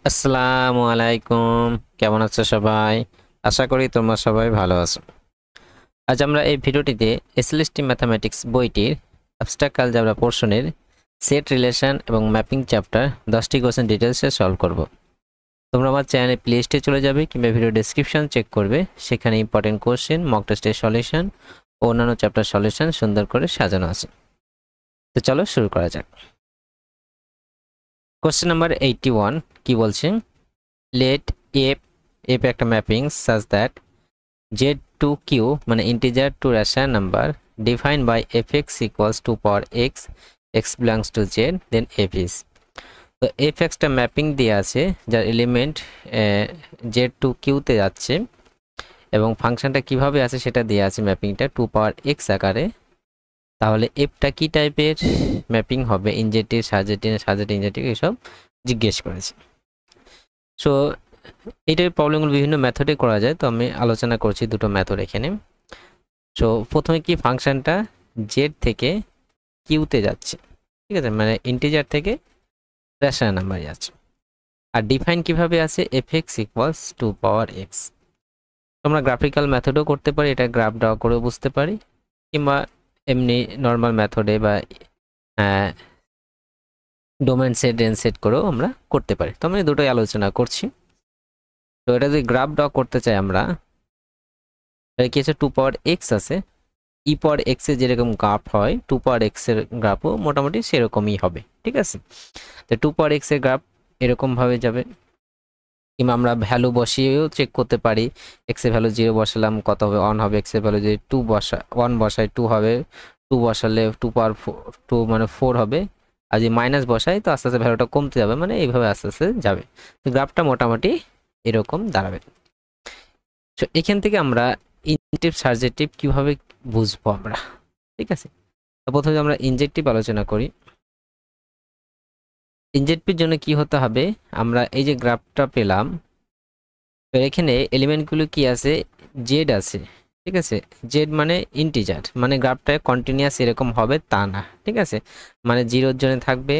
আসসালামু আলাইকুম। কেমন আছো সবাই? আশা করি তোমরা সবাই ভালো আছো। আজ আমরা এই ভিডিওটিতে এসএলএসটি ম্যাথামেটিক্স বইটির অ্যাবস্ট্রাক্ট অ্যালজেব্রা পোর্শনের সেট রিলেশন এবং ম্যাপিং চ্যাপ্টার 10টি কোশ্চেন ডিটেলসে সলভ করব। তোমরা আমার চ্যানেলে প্লেলিস্টে চলে যাবে কিংবা ভিডিও ডেসক্রিপশন চেক করবে, সেখানে ইম্পর্টেন্ট কোশ্চেন, মক টেস্টের সলিউশন ও অন্যান্য চ্যাপ্টার সলিউশন সুন্দর করে সাজানো আছে। তো চলো শুরু করা যাক। কোশ্চেন নাম্বার 81 কি বলছে? লেট এফ এফ একটা mapping such that z to q মানে integer to rational number defined by fx equals to power x x belongs to z then f is। তো fx টা ম্যাপিং দিয়ে আছে যার element z to q তে যাচ্ছে এবং ফাংশনটা কিভাবে আছে সেটা দিয়ে আছে ম্যাপিংটা টু পাওয়ার x আকারে। তাহলে এফটা কি টাইপের ম্যাপিং হবে, ইনজেক্টিভ, সাজেক্টিভ, ইনজেক্টিভ এসব জিজ্ঞেস করেছে। সো এইটার প্রবলেমগুলো বিভিন্ন মেথডে করা যায়, তো আমি আলোচনা করছি দুটো মেথড এখানে। সো প্রথমে কি ফাংশনটা জেড থেকে কিউতে যাচ্ছে, ঠিক আছে, মানে ইন্টিজার থেকে রেশনাল নাম্বার যাচ্ছে। আর ডিফাইন কিভাবে আছে, F X equals to power x. তোমরা গ্রাফিক্যাল মেথডও করতে পারি, এটা গ্রাফ ড্র করেও বুঝতে পারি, কিংবা এমনি নর্মাল মেথডে বা ডোমেন সেট রেঞ্জ সেট করেও আমরা করতে পারি। তো আমি দুটোই আলোচনা করছি। তো এটা যদি গ্রাফ ড্র করতে চাই আমরা, এটা কি আছে, টু পাওয়ার এক্স আছে, ই পাওয়ার এক্স এর যেরকম গ্রাফ হয় টু পাওয়ার এক্স এর গ্রাফও মোটামুটি সেরকমই হবে, ঠিক আছে। তো টু পাওয়ার এক্স এর গ্রাফ এরকম ভাবে যাবে, কিংবা আমরা ভ্যালু বসিয়েও চেক করতে পারি। এক্স এর ভ্যালু 0 বসালাম কত হবে, 1 হবে। এক্স এর ভ্যালু যদি 2 বসা 1 বসাই 2 হবে, 2 বসালে 2 পাওয়ার 2 মানে 4 হবে। আর যদি মাইনাস বসাই তো আস্তে আস্তে ভ্যালুটা কমতে যাবে, মানে এইভাবে আস্তে আস্তে যাবে। তো গ্রাফটা মোটামুটি এরকম দাঁড়াবে। তো এখান থেকে আমরা ইনজেক্টিভ সার্জেক্টিভ কিভাবে বুঝবো আমরা, ঠিক আছে। তো প্রথমে আমরা ইনজেক্টিভ আলোচনা করি। ইনজেক্টিভের জন্য কি হতে হবে, আমরা এই যে গ্রাফটা পেলাম, তো এখানে এলিমেন্টগুলো কি আছে, জেড আছে, ঠিক আছে। জেড মানে ইন্টিজার, মানে গ্রাফটা কন্টিনিউয়াস এরকম হবে তা না, ঠিক আছে। মানে 0-এর জন্য থাকবে,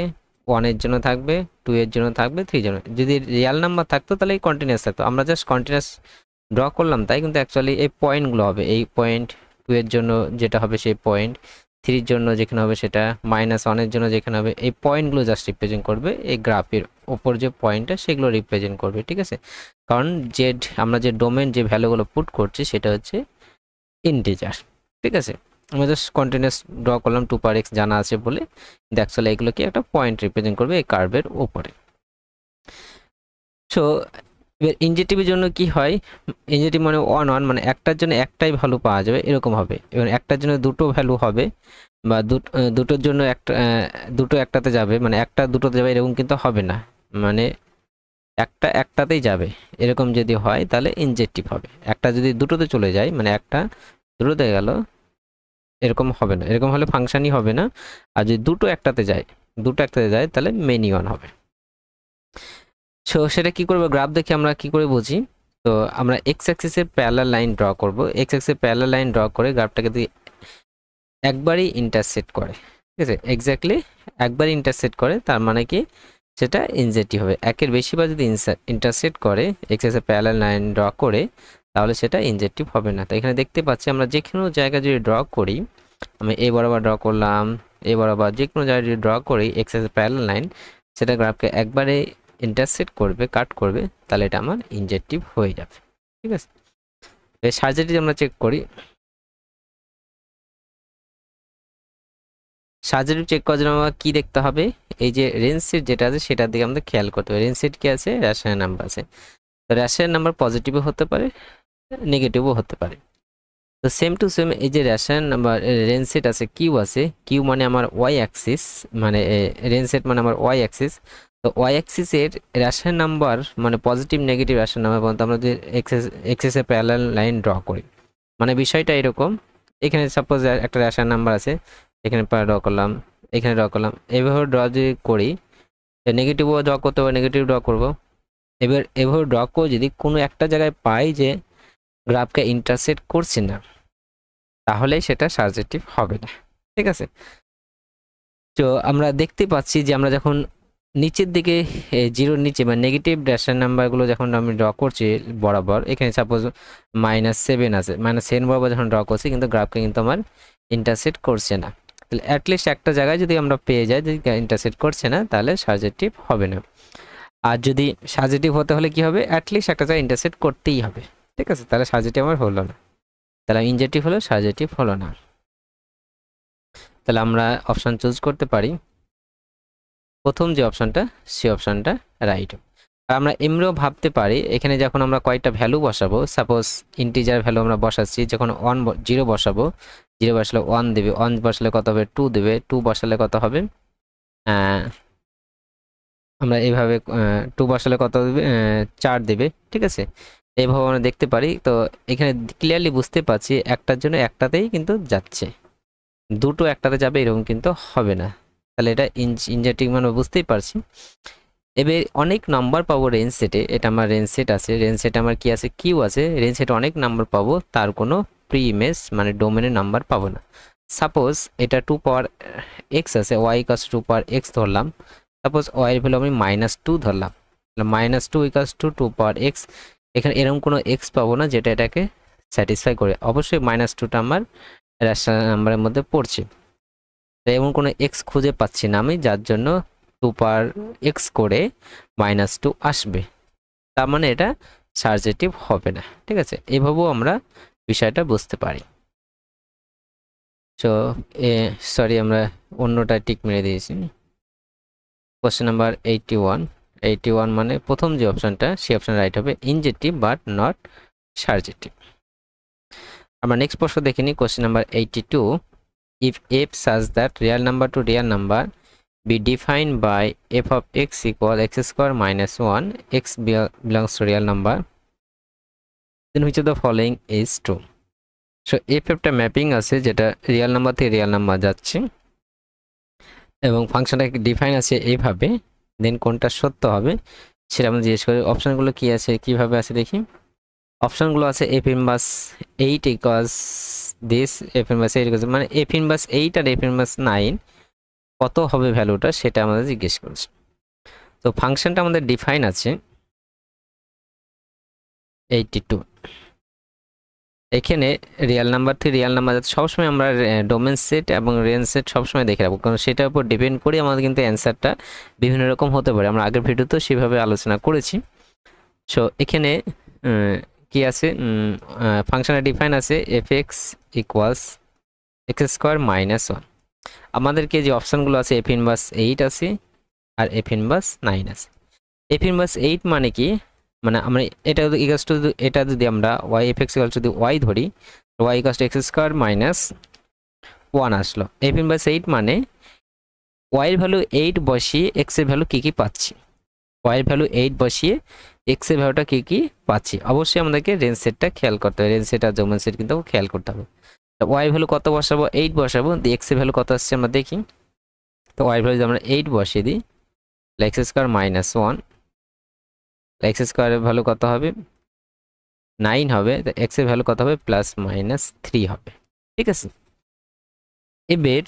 1-এর জন্য থাকবে, 2-এর জন্য থাকবে, 3-এর জন্য। যদি রিয়াল নাম্বার থাকতো তাহলে এই কন্টিনিউয়াস থাকতো, আমরা জাস্ট কন্টিনিউয়াস ড্র করলাম তাই, কিন্তু অ্যাকচুয়ালি এই পয়েন্টগুলো হবে, এই পয়েন্ট 2-এর জন্য যেটা হবে সেই পয়েন্ট, 3-এর জন্য যেখানে হবে সেটা, -1-এর জন্য যেখানে হবে, এই পয়েন্টগুলো জাস্ট রিপ্রেজেন্ট করবে, এই গ্রাফের ওপর যে পয়েন্টটা সেগুলো রিপ্রেজেন্ট করবে, ঠিক আছে। কারণ জেড আমরা যে ডোমেন যে ভ্যালুগুলো পুট করছি সেটা হচ্ছে ইন্টিজার, ঠিক আছে। আমরা জাস্ট কন্টিনিউয়াস ড্র করলাম টু পাওয়ার এক্স জানা আছে বলে, কিন্তু অ্যাকচুয়ালি এগুলো কি একটা পয়েন্ট রিপ্রেজেন্ট করবে এই কার্ভের ওপরে। সো এবার ইনজেক্টিভের জন্য কি হয়, ইনজেক্টিভ মানে 1-1, মানে একটার জন্য একটাই ভ্যালু পাওয়া যাবে এরকম হবে। এবার একটার জন্য দুটো ভ্যালু হবে, বা দুটোর জন্য একটা দুটো একটাতে যাবে, মানে একটা দুটোতে যাবে এরকম কিন্তু হবে না, মানে একটা একটাতেই যাবে এরকম যদি হয় তাহলে ইনজেক্টিভ হবে। একটা যদি দুটোতে চলে যায়, মানে একটা দুটোতে গেল, এরকম হবে না, এরকম হলে ফাংশনই হবে না। আর যদি দুটো একটাতে যায় তাহলে মেনি ওয়ান হবে। সো সেটা কি করবো, গ্রাফ দেখে আমরা কি করে বুঝি। তো আমরা এক্স অ্যাক্সিসে প্যারালাল লাইন ড্র করব, এক্স অ্যাক্সিসে প্যারালাল লাইন ড্র করে গ্রাফটাকে যদি একবারই ইন্টারসেক্ট করে, ঠিক আছে, এক্স্যাক্টলি একবারই ইন্টারসেক্ট করে, তার মানে কি সেটা ইনজেক্টিভ হবে। একের বেশিবার যদি ইন্টারসেক্ট করে এক্স অ্যাক্সিসে প্যারালাল লাইন ড্র করে, তাহলে সেটা ইনজেক্টিভ হবে না। তো এখানে দেখতে পাচ্ছি আমরা যে কোনো জায়গায় যদি ড্র করি, আমি এ বরাবর ড্র করলাম, এ বরাবর যে কোনো জায়গায় যদি ড্র করি এক্স অ্যাক্সিসে প্যারালাল লাইন, সেটা গ্রাফকে একবারে ইন্টারসেক্ট করবে, কাট করবে, তাহলে এটা আমার ইনজেক্টিভ হয়ে যাবে, ঠিক আছে। এই সার্জেটি আমরা চেক করি। সার্জেটি চেক করার জন্য আমরা কি দেখতে হবে, এই যে রেঞ্জ সেট যেটা আছে সেটার দিকে আমাদের খেয়াল করতে হবে। রেঞ্জ সেট কি আছে, রেশনাল নাম্বার আছে। তো রেশনাল নাম্বার পজিটিভও হতে পারে, নেগেটিভও হতে পারে। তো সেম টু সেম এই যে রেশনাল নাম্বার রেঞ্জ সেট আছে, কিউ আছে, কিউ মানে আমার ওয়াই অ্যাক্সিস, মানে রেঞ্জ সেট মানে আমার ওয়াই অ্যাক্সিস। তো ওয়াই অ্যাক্সিসের রেশনাল নাম্বার মানে পজিটিভ নেগেটিভ রেশনাল নাম্বার পর্যন্ত আমরা যদি এক্সেসে প্যারালাল লাইন ড্র করি, মানে বিষয়টা এরকম। এখানে সাপোজ একটা রেশনাল নাম্বার আছে, এখানে ড্র করলাম, এখানে ড্র করলাম, এভাবে ড্র যদি করি, নেগেটিভও ড্র করতে হবে, নেগেটিভ ড্র করবো। এবার এভাবে ড্র করে যদি কোনো একটা জায়গায় পাই যে গ্রাফকে ইন্টারসেক্ট করছি না, তাহলে সেটা সার্জেটিভ হবে না, ঠিক আছে। তো আমরা দেখতে পাচ্ছি যে আমরা যখন নিচের দিকে জিরোর নিচে মানে নেগেটিভ রেশন নাম্বারগুলো যখন আমি ড্র করছি বরাবর, এখানে সাপোজ -7 আছে, -7 বরাবর যখন ড্র করছি কিন্তু গ্রাফকে কিন্তু আমার ইন্টারসেক্ট করছে না। তাহলে অ্যাটলিস্ট একটা জায়গায় যদি আমরা পেয়ে যাই যদি ইন্টারসেক্ট করছে না তাহলে সাজেটিভ হবে না। আর যদি সাজেটিভ হতে হলে কি হবে, অ্যাটলিস্ট একটা জায়গায় ইন্টারসেক্ট করতেই হবে, ঠিক আছে? তাহলে সাজেটিভ আমার হলো না, তাহলে ইনজেক্টিভ হলো, সাজেটিভ হলো না। তাহলে আমরা অপশন চুজ করতে পারি প্রথম যে অপশনটা, সেই অপশনটা রাইট। আর আমরা এমনিও ভাবতে পারি এখানে যখন আমরা কয়েকটা ভ্যালু বসাবো, সাপোজ ইন্টিজার ভ্যালু আমরা বসাচ্ছি, যখন 0 বসাবো, 0 বসালে 1 দেবে, 1 বসালে কত হবে 2 দেবে, 2 বসালে কত হবে আমরা এইভাবে 2 বসালে কত দেবে 4 দেবে, ঠিক আছে? এইভাবে আমরা দেখতে পারি। তো এখানে ক্লিয়ারলি বুঝতে পারছি একটার জন্য একটাতেই কিন্তু যাচ্ছে, দুটো একটাতে যাবে এরকম কিন্তু হবে না। তাহলে এটা ইনজেক্টিভ মানে বুঝতেই পারছি। এবার অনেক নাম্বার পাবো রেঞ্জ সেটে, এটা আমার রেঞ্জ সেট আছে, রেঞ্জ সেট আমার কি আছে কিউ আছে, রেঞ্জ সেটে অনেক নাম্বার পাবো, তার কোনো প্রি ইমেজ মানে ডোমেনের নাম্বার পাবো না। সাপোজ এটা 2 পাওয়ার এক্স আছে, ওয়াই ইকাস 2 পাওয়ার এক্স ধরলাম, সাপোজ ওয়াই এর ভ্যালু আমি -2 ধরলাম, -2 ইকাস 2 পাওয়ার এক্স, এখানে এরকম কোনো এক্স পাবো না যেটা এটাকে স্যাটিসফাই করে, অবশ্যই -2টা আমার রেশনাল নাম্বারের মধ্যে পড়ছে। তো এমন কোনো এক্স খুঁজে পাচ্ছি না আমি যার জন্য 2 পাওয়ার এক্স করে -2 আসবে, তার মানে এটা সাজেটিভ হবে না, ঠিক আছে? এভাবেও আমরা বিষয়টা বুঝতে পারি। সো সরি আমরা অন্যটা টিক মেরে দিয়েছি। কোশ্চেন নাম্বার 81 মানে প্রথম যে অপশনটা সেই অপশন রাইট হবে, ইনজেক্টিভ বাট নট সাজেটিভ। আমরা নেক্সট প্রশ্ন দেখে নিই, question number 82, if f such that real number to real number be defined by f of x equal x square minus 1, x belongs to real number, then which of the following is true? So f একটা mapping আছে যেটা real number থেকে real number যাচ্ছে এবং ফাংশনটা define আছে এইভাবে, দেন কোনটা সত্য হবে সেটা আমরা জিজ্ঞেস করি। অপশনগুলো কি আছে, কিভাবে আছে দেখি। অপশনগুলো আছে f inverse 8 equals this, f inverse 8 equals মানে f ইনভার্স 8 আর f ইনভার্স 9 কত হবে ভ্যালুটা সেটা আমাদের জিজ্ঞেস করছে। তো ফাংশনটা আমাদের ডিফাইন আছে 82, এখানে রিয়েল নাম্বার থেকে রিয়েল নাম্বার যাতে সবসময় আমরা ডোমেন সেট এবং রেঞ্জ সেট সবসময় দেখে রাখবো, কারণ সেটার উপর ডিপেন্ড করে আমাদের কিন্তু অ্যান্সারটা বিভিন্ন রকম হতে পারে, আমরা আগের ভিডিওতেও সেভাবে আলোচনা করেছি। সো এখানে কি আছে, ফাংশনের ডিফাইন আছে F X equals x square minus 1, আমাদেরকে যে অপশানগুলো আছে এফ ইনভার্স 8 আছে আর এফ ইনভার্স 9 আছে। এফ ইনভার্স 8 মানে কি, মানে আমরা এটা ইকুয়ালস টু, এটা যদি আমরা Y F X equals to Y ধরি, Y equals to X square minus 1 আসলো। এফ ইনভার্স 8 মানে ওয়াই এর ভ্যালু 8 বসিয়ে এক্স এর ভ্যালু কি কি পাচ্ছি, ওয়াই এর ভ্যালু 8 বসিয়ে এক্স এর ভ্যালুটা কি কি পাচ্ছি। অবশ্যই আমাদেরকে রেঞ্জ সেটটা খেয়াল করতে হবে, রেঞ্জ সেট আর ডোমেন সেট কিন্তু খেয়াল করতে হবে। তো ওয়াই এর ভ্যালু কত বসাবো, 8 বসাবো, দিয়ে এক্স এর ভ্যালু কত আসছে আমরা দেখি। তো ওয়াই এর ভ্যালু যদি আমরা 8 বসিয়ে দিই, এক্স স্কোয়ার মাইনাস 1, এক্স স্কোয়ারের ভ্যালু কত হবে 9 হবে, তো এক্স এর ভ্যালু কত হবে +-3 হবে, ঠিক আছে? এবার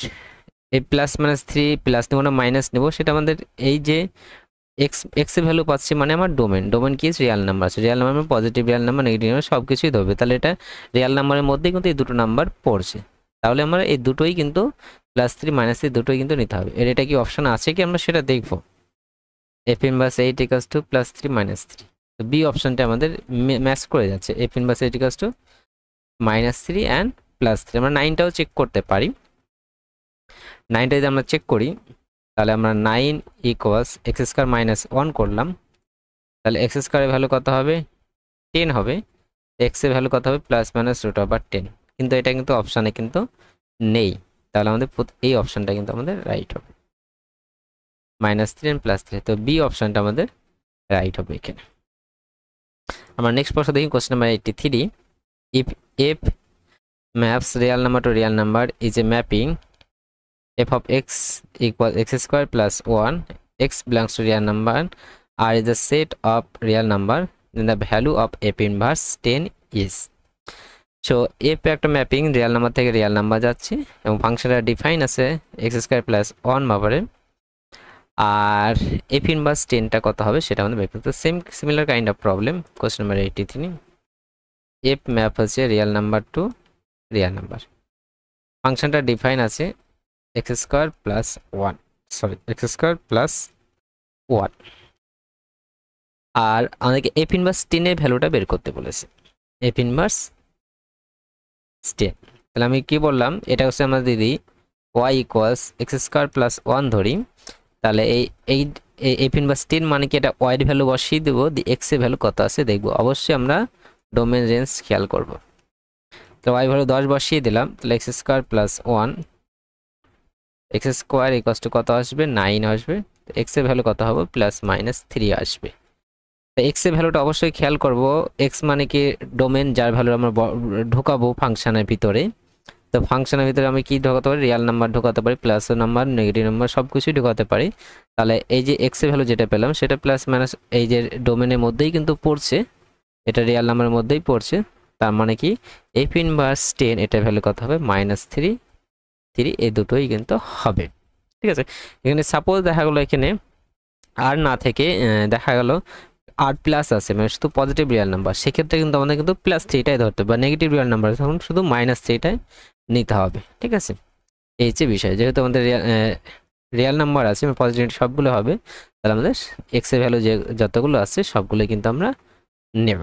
এই +-3 প্লাস নেব না মাইনাস নেব, সেটা আমাদের এই যে এক্স এর ভ্যালু পাচ্ছি মানে আমার ডোমেন কি রিয়েল নাম্বার আছে, real number positive real number negative number সব কিছুই ধরবে, তাহলে এটা রিয়েল নাম্বারের মধ্যেই কিন্তু এই দুটো নাম্বার পড়ছে, তাহলে আমরা এই দুটোই কিন্তু +3 -3 দুটোই কিন্তু নিতে হবে। এর এটা কি অপশন আছে কি আমরা সেটা দেখবো। এফ ইনভার্স 8 ইকুয়ালস টু +3 -3, তো বি অপশনটা আমাদের ম্যাচ করে যাচ্ছে, F inverse 8 equals to -3 and +3। আমরা 9টাও চেক করতে পারি, 9টা যদি আমরা চেক করি তাহলে আমরা 9 ইকুয়ালস এক্স স্কোয়ার মাইনাস 1 করলাম, তাহলে এক্স স্কোয়ারের ভ্যালু কত হবে 10 হবে, এক্স এর ভ্যালু কত হবে +-√10, কিন্তু এটা কিন্তু অপশানে কিন্তু নেই, তাহলে আমাদের এই অপশনটা কিন্তু আমাদের রাইট হবে, -3 and +3, তো বি অপশনটা আমাদের রাইট হবে এখানে। আমরা নেক্সট প্রশ্ন দেখি, question number 83, if f maps real number to real number is a mapping f of x equals x square plus 1, x belongs to real number, r is a set of real number, then the value of f inverse 10 is. So f একটা mapping real number থেকে real number যাচ্ছে এবং ফাংশনটা define আছে x square plus 1 ভাবে, আর F inverse 10টা কত হবে সেটা আমাদের বের করতে, similar kind of problem. Question number 83, F map হচ্ছে real number to real number, ফাংশনটা ডিফাইন আছে X square plus one, sorry X square plus one, আর আমাদেরকে এফ ইনভার্স 10 এর ভ্যালুটা বের করতে বলেছে, এফ ইনভার্স 10। তাহলে আমি কি বললাম, এটা হচ্ছে আমরা দিদি y equals x square plus one ধরি, তাহলে এই এফ ইনভার্স 10 মানে কি, এটা ওয়াইড ভ্যালু বসিয়ে দেবো, দি এক্স এর ভ্যালু কত আছে দেখবো। অবশ্যই আমরা ডোমেন রেঞ্জ খেয়াল করব। তো ওয়াই ভ্যালু 10 বসিয়ে দিলাম, তাহলে x square plus one, x square equals two কত আসবে 9 আসবে, এক্স এর ভ্যালু কত হবে প্লাস মাইনাস 3 আসবে। তো এক্স এর ভ্যালুটা অবশ্যই খেয়াল করব, এক্স মানে কি ডোমেন যার ভ্যালু আমরা ঢোকাবো ফাংশনের ভিতরে। তো ফাংশনের ভিতরে আমি কি ঢোকাতে পারি, রিয়েল নাম্বার ঢোকাতে পারি, প্লাস নাম্বার নেগেটিভ নাম্বার সব কিছুই ঢোকাতে পারি। তাহলে এই যে এক্স এর ভ্যালু যেটা পেলাম সেটা প্লাস মাইনাস এই যে ডোমেনের মধ্যেই কিন্তু পড়ছে, এটা রিয়েল নাম্বারের মধ্যেই পড়ছে, তার মানে কি এফ ইনভার্স 10 এটা ভ্যালু কত হবে -3 3, এই দুটোই কিন্তু হবে। ঠিক আছে, এখানে সাপোজ দেখা গেলো এখানে আর না থেকে দেখা গেল আর প্লাস আছে, মানে শুধু পজিটিভ রিয়েল নাম্বার, সেক্ষেত্রে কিন্তু আমাদের কিন্তু +3টাই ধরতে হবে, বা নেগেটিভ রিয়েল নাম্বার তখন শুধু -3টাই নিতে হবে। ঠিক আছে, এই হচ্ছে বিষয়, যেহেতু আমাদের রিয়েল নাম্বার আছে পজিটিভ সবগুলো হবে, তাহলে আমাদের এক্স এর ভ্যালু যে যতগুলো আছে সবগুলো কিন্তু আমরা নেব।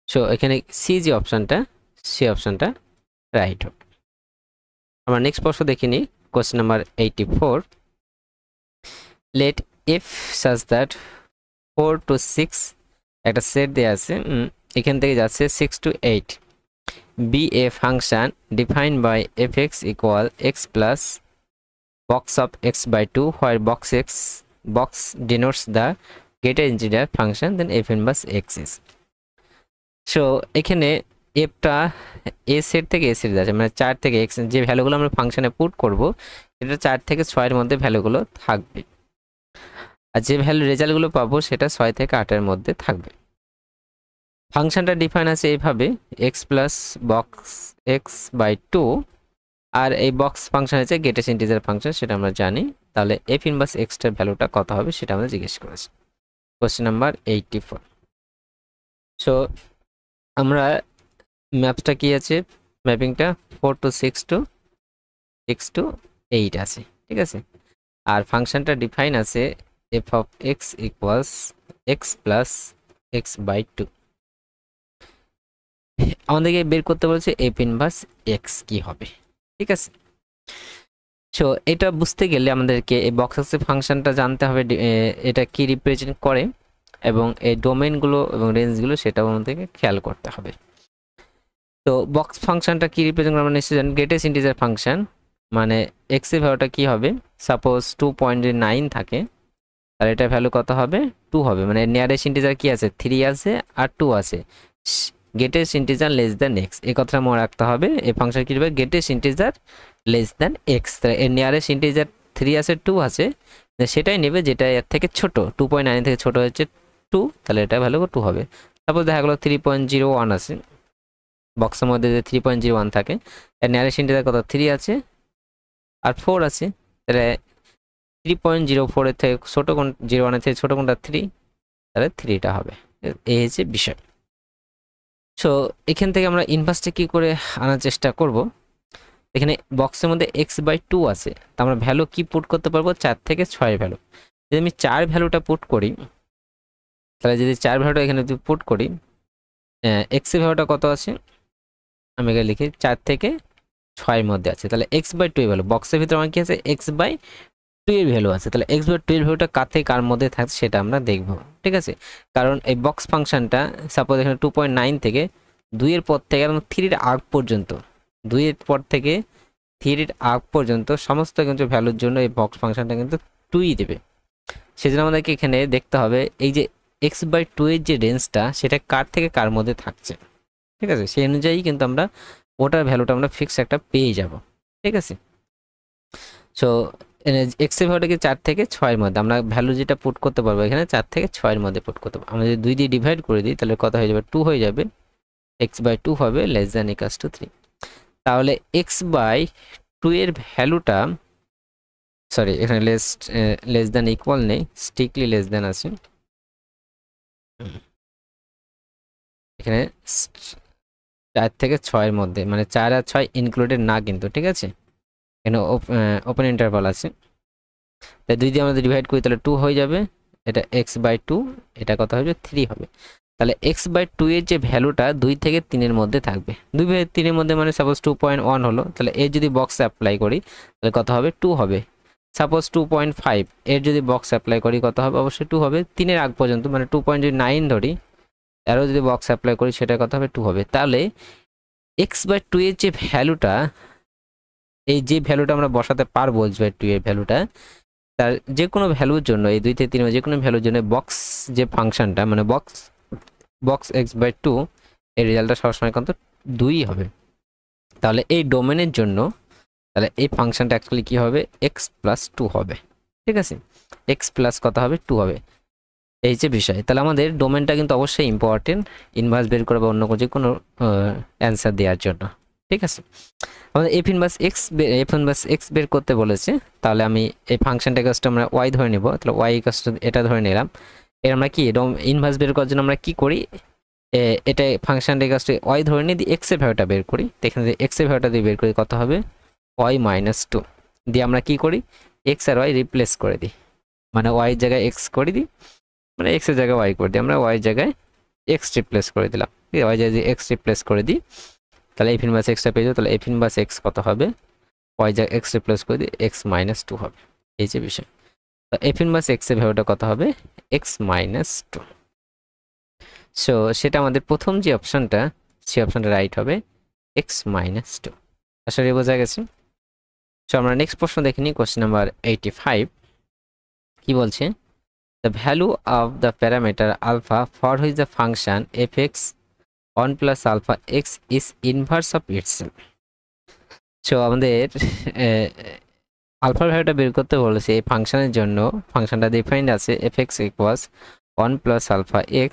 সো এখানে সি যে অপশনটা, সি অপশনটা রাইট হবে। আমরা নেক্সট প্রশ্ন দেখে নিই, question number 84, let f such that 4 to 6 একটা সেট দেওয়া আছে, এখান থেকে যাচ্ছে 6 to 8, be a function defined by fx equal x plus box of x by 2 where box denotes the greater integer function then f inverse x is। So এখানে এফটা এ set থেকে এ set যাচ্ছে, মানে 4 থেকে x যে ভ্যালুগুলো আমরা ফাংশনে পুট করব এটা 4 থেকে 6 এর মধ্যে ভ্যালুগুলো থাকবে, আর যে ভ্যালু রেজাল্টগুলো পাবো সেটা 6 থেকে 8 এর মধ্যে থাকবে। ফাংশনটা ডিফাইন আছে এইভাবে x plus box x by 2, আর এই বক্স ফাংশন হচ্ছে গ্রেটেস্ট ইন্টিজার ফাংশন, সেটা আমরা জানি। তাহলে এফ ইনভার্স এক্সটার ভ্যালুটা কত হবে সেটা আমরা জিজ্ঞেস করেছি, কোশ্চেন নাম্বার 84। সো আমরা ম্যাপটা কি আছে, ম্যাপিংটা 4 to 6 to 6 to 8 আছে। ঠিক আছে, আর ফাংশনটা ডিফাইন আছে f of x equals x plus x by 2। আমাদেরকে বের করতে বলছে এফ ইনভার্স এক্স কি হবে। ঠিক আছে, সো এটা বুঝতে গেলে আমাদেরকে এই বক্স ফাংশনটা জানতে হবে, এটা কি রিপ্রেজেন্ট করে এবং এই ডোমেইনগুলো এবং রেঞ্জগুলো সেটাও আমাদেরকে খেয়াল করতে হবে। তো বক্স ফাংশনটা কি রিপ্রেজেন্ট করে আমরা নিশ্চয়ই জানি, গ্রেটেস্ট ইন্টিজার ফাংশন, মানে এক্স এর ভ্যালুটা কি হবে, সাপোজ 2.9 থাকে, আর এটা ভ্যালু কত হবে 2 হবে, মানে নিয়ারেস্ট ইন্টিজার কি আছে 3 আছে আর 2 আছে, greatest integer less than x, এই কথাটা মনে রাখতে হবে। এই ফাংশন কি হবে, greatest integer less than x, তাহলে এর নিয়ারেস্ট ইন্টিজার 3 আছে 2 আছে, সেটাই নেবে যেটা এর থেকে ছোট, 2.9 থেকে ছোট হচ্ছে 2, তাহলে এটা ভ্যালু 2 হবে। তারপর দেখা গেলো 3.01 আছে, বক্সের মধ্যে যে 3.01 থাকে, এর নিয়ারেস্ট ইন্টিজার কত 3 আছে আর 4 আছে, তাহলে 3.04 এর থেকে ছোট কোন 01 এর থেকে ছোট কোনটা 3, তাহলে 3টা হবে। এই হচ্ছে বিষয়। সো এখান থেকে আমরা ইনভার্সটা কি করে আনার চেষ্টা করব, এখানে বক্সের মধ্যে x/2 আছে, তো আমরা ভ্যালু কি পুট করতে পারবো 4 থেকে 6 এর ভ্যালু। যদি আমি 4 ভ্যালুটা পুট করি, তাহলে যদি 4 ভ্যালুটা এখানে যদি পুট করি, x এর ভ্যালুটা কত আছে আমি এখানে লিখি 4 থেকে 6 এর মধ্যে আছে, তাহলে x/2 এর ভ্যালু বক্সের ভিতরে আমার কি আছে x/2 এর ভ্যালু আছে, তাহলে x/2 এর ভ্যালুটা কার থেকে কার মধ্যে থাকছে সেটা আমরা দেখব। ঠিক আছে, কারণ এই বক্স ফাংশনটা সাপোজ এখানে 2.9 থেকে 2 এর পর থেকে এবং 3 এর আগ পর্যন্ত, 2 এর পর থেকে 3 এর আগ পর্যন্ত সমস্ত কিন্তু ভ্যালুর জন্য এই বক্স ফাংশনটা কিন্তু 2ই দেবে। সেজন্য আমাদেরকে এখানে দেখতে হবে এই যে x/2 এর যে রেঞ্জটা সেটা কার থেকে কার মধ্যে থাকছে। ঠিক আছে, সেই অনুযায়ী কিন্তু আমরা ওটার ভ্যালুটা আমরা ফিক্স একটা পেয়ে যাব। ঠিক আছে, সো এক্স এর ভ্যালুটাকে 4 থেকে 6 এর মধ্যে আমরা ভ্যালু যেটা পুট করতে পারবো এখানে 4 থেকে 6 এর মধ্যে পুট করতে পারবো। আমরা যদি 2 দিয়ে ডিভাইড করে দিই তাহলে কত হয়ে যাবে 2 হয়ে যাবে, x/2 হবে less than equals to 3। তাহলে x/2 2 এর ভ্যালুটা, সরি এখানে লেস দ্যান ইকুয়াল নেই, স্ট্রিক্টলি লেস দ্যান আছে এখানে, 4 থেকে 6 এর মধ্যে, মানে 4 আর 6 ইনক্লুডেড না কিন্তু, ঠিক আছে, এখানে ওপেন ইন্টারভাল আছে, তাই 2 দিয়ে আমরা ডিভাইড করি তাহলে 2 হয়ে যাবে, এটা x/2, এটা কত হবে 3 হবে। তাহলে x/2 এর যে ভ্যালুটা 2 থেকে 3 এর মধ্যে থাকবে, 2 থেকে 3 এর মধ্যে মানে সাপোজ 2.1 হলো, তাহলে এর যদি বক্স অ্যাপ্লাই করি তাহলে কত হবে 2 হবে। সাপোজ 2.5 এর যদি বক্স অ্যাপ্লাই করি কত হবে, অবশ্যই 2 হবে। 3 এর আগ পর্যন্ত মানে 2.9 ধরি, এরও যদি বক্স অ্যাপ্লাই করি সেটা কত হবে 2 হবে। তাহলে x/2 এর যে ভ্যালুটা, এই যে ভ্যালুটা আমরা বসাতে পারবো x/2 এর ভ্যালুটা, তার যে কোনো ভ্যালুর জন্য, এই 2 থেকে 3 যে কোনো ভ্যালুর জন্য বক্স যে ফাংশনটা, মানে বক্স x/2 এর রেজাল্টটা সবসময় কিন্তু 2 হবে। তাহলে এই ডোমেনের জন্য তাহলে এই ফাংশনটা অ্যাকচুয়ালি কি হবে, x+2 হবে, ঠিক আছে, x প্লাস কত হবে 2 হবে, এই যে বিষয়। তাহলে আমাদের ডোমেনটা কিন্তু অবশ্যই ইম্পর্টেন্ট ইনভার্স বের করা বা অন্য যে কোনো অ্যান্সার দেওয়ার জন্য, ঠিক আছে। আমাদের f1/x বের করতে বলেছে, তাহলে আমি এই ফাংশনটা কাজটা আমরা y ধরে নেব, তাহলে y কাজটা এটা ধরে নিলাম। এর আমরা কি ইনভার্স বের করার জন্য আমরা কি করি, এটা ফাংশনটা কাজটা y ধরে নিয়ে দিয়ে x এর ভ্যালুটা বের করি, এখানে x এর ভ্যালুটা দিয়ে বের করি কত হবে y-2, দিয়ে আমরা কি করি x আর y রিপ্লেস করে দিই, মানে y এর জায়গায় x করে দিই, মানে x এর জায়গায় y করে দিই, আমরা y এর জায়গায় x রিপ্লেস করে দিলাম, y এর জায়গায় x রিপ্লেস করে দিই, তাহলে f ইনভার্স x টা পেয়ে যাবো। তাহলে f ইনভার্স x কত হবে, y জায়গায় x রিপ্লেস করে দিই x-2 হবে, এই যে বিষয়। তো f ইনভার্স x এর ভ্যালুটা কত হবে x-2। সো সেটা আমাদের প্রথম যে অপশনটা, সেই অপশনটা রাইট হবে x-2। আসলে বোঝা গেছে। সো আমরা নেক্সট প্রশ্ন দেখে নিই, কোশ্চেন নাম্বার 85 কি বলছে, the value of the parameter alpha for which the function f(x) 1 plus alpha x is inverse of itself. So আমাদের আলফার ভ্যালুটা বের করতে বলেছে এই ফাংশনের জন্য, ফাংশনটা ডিফাইন্ড আছে f(x) equals 1 plus alpha x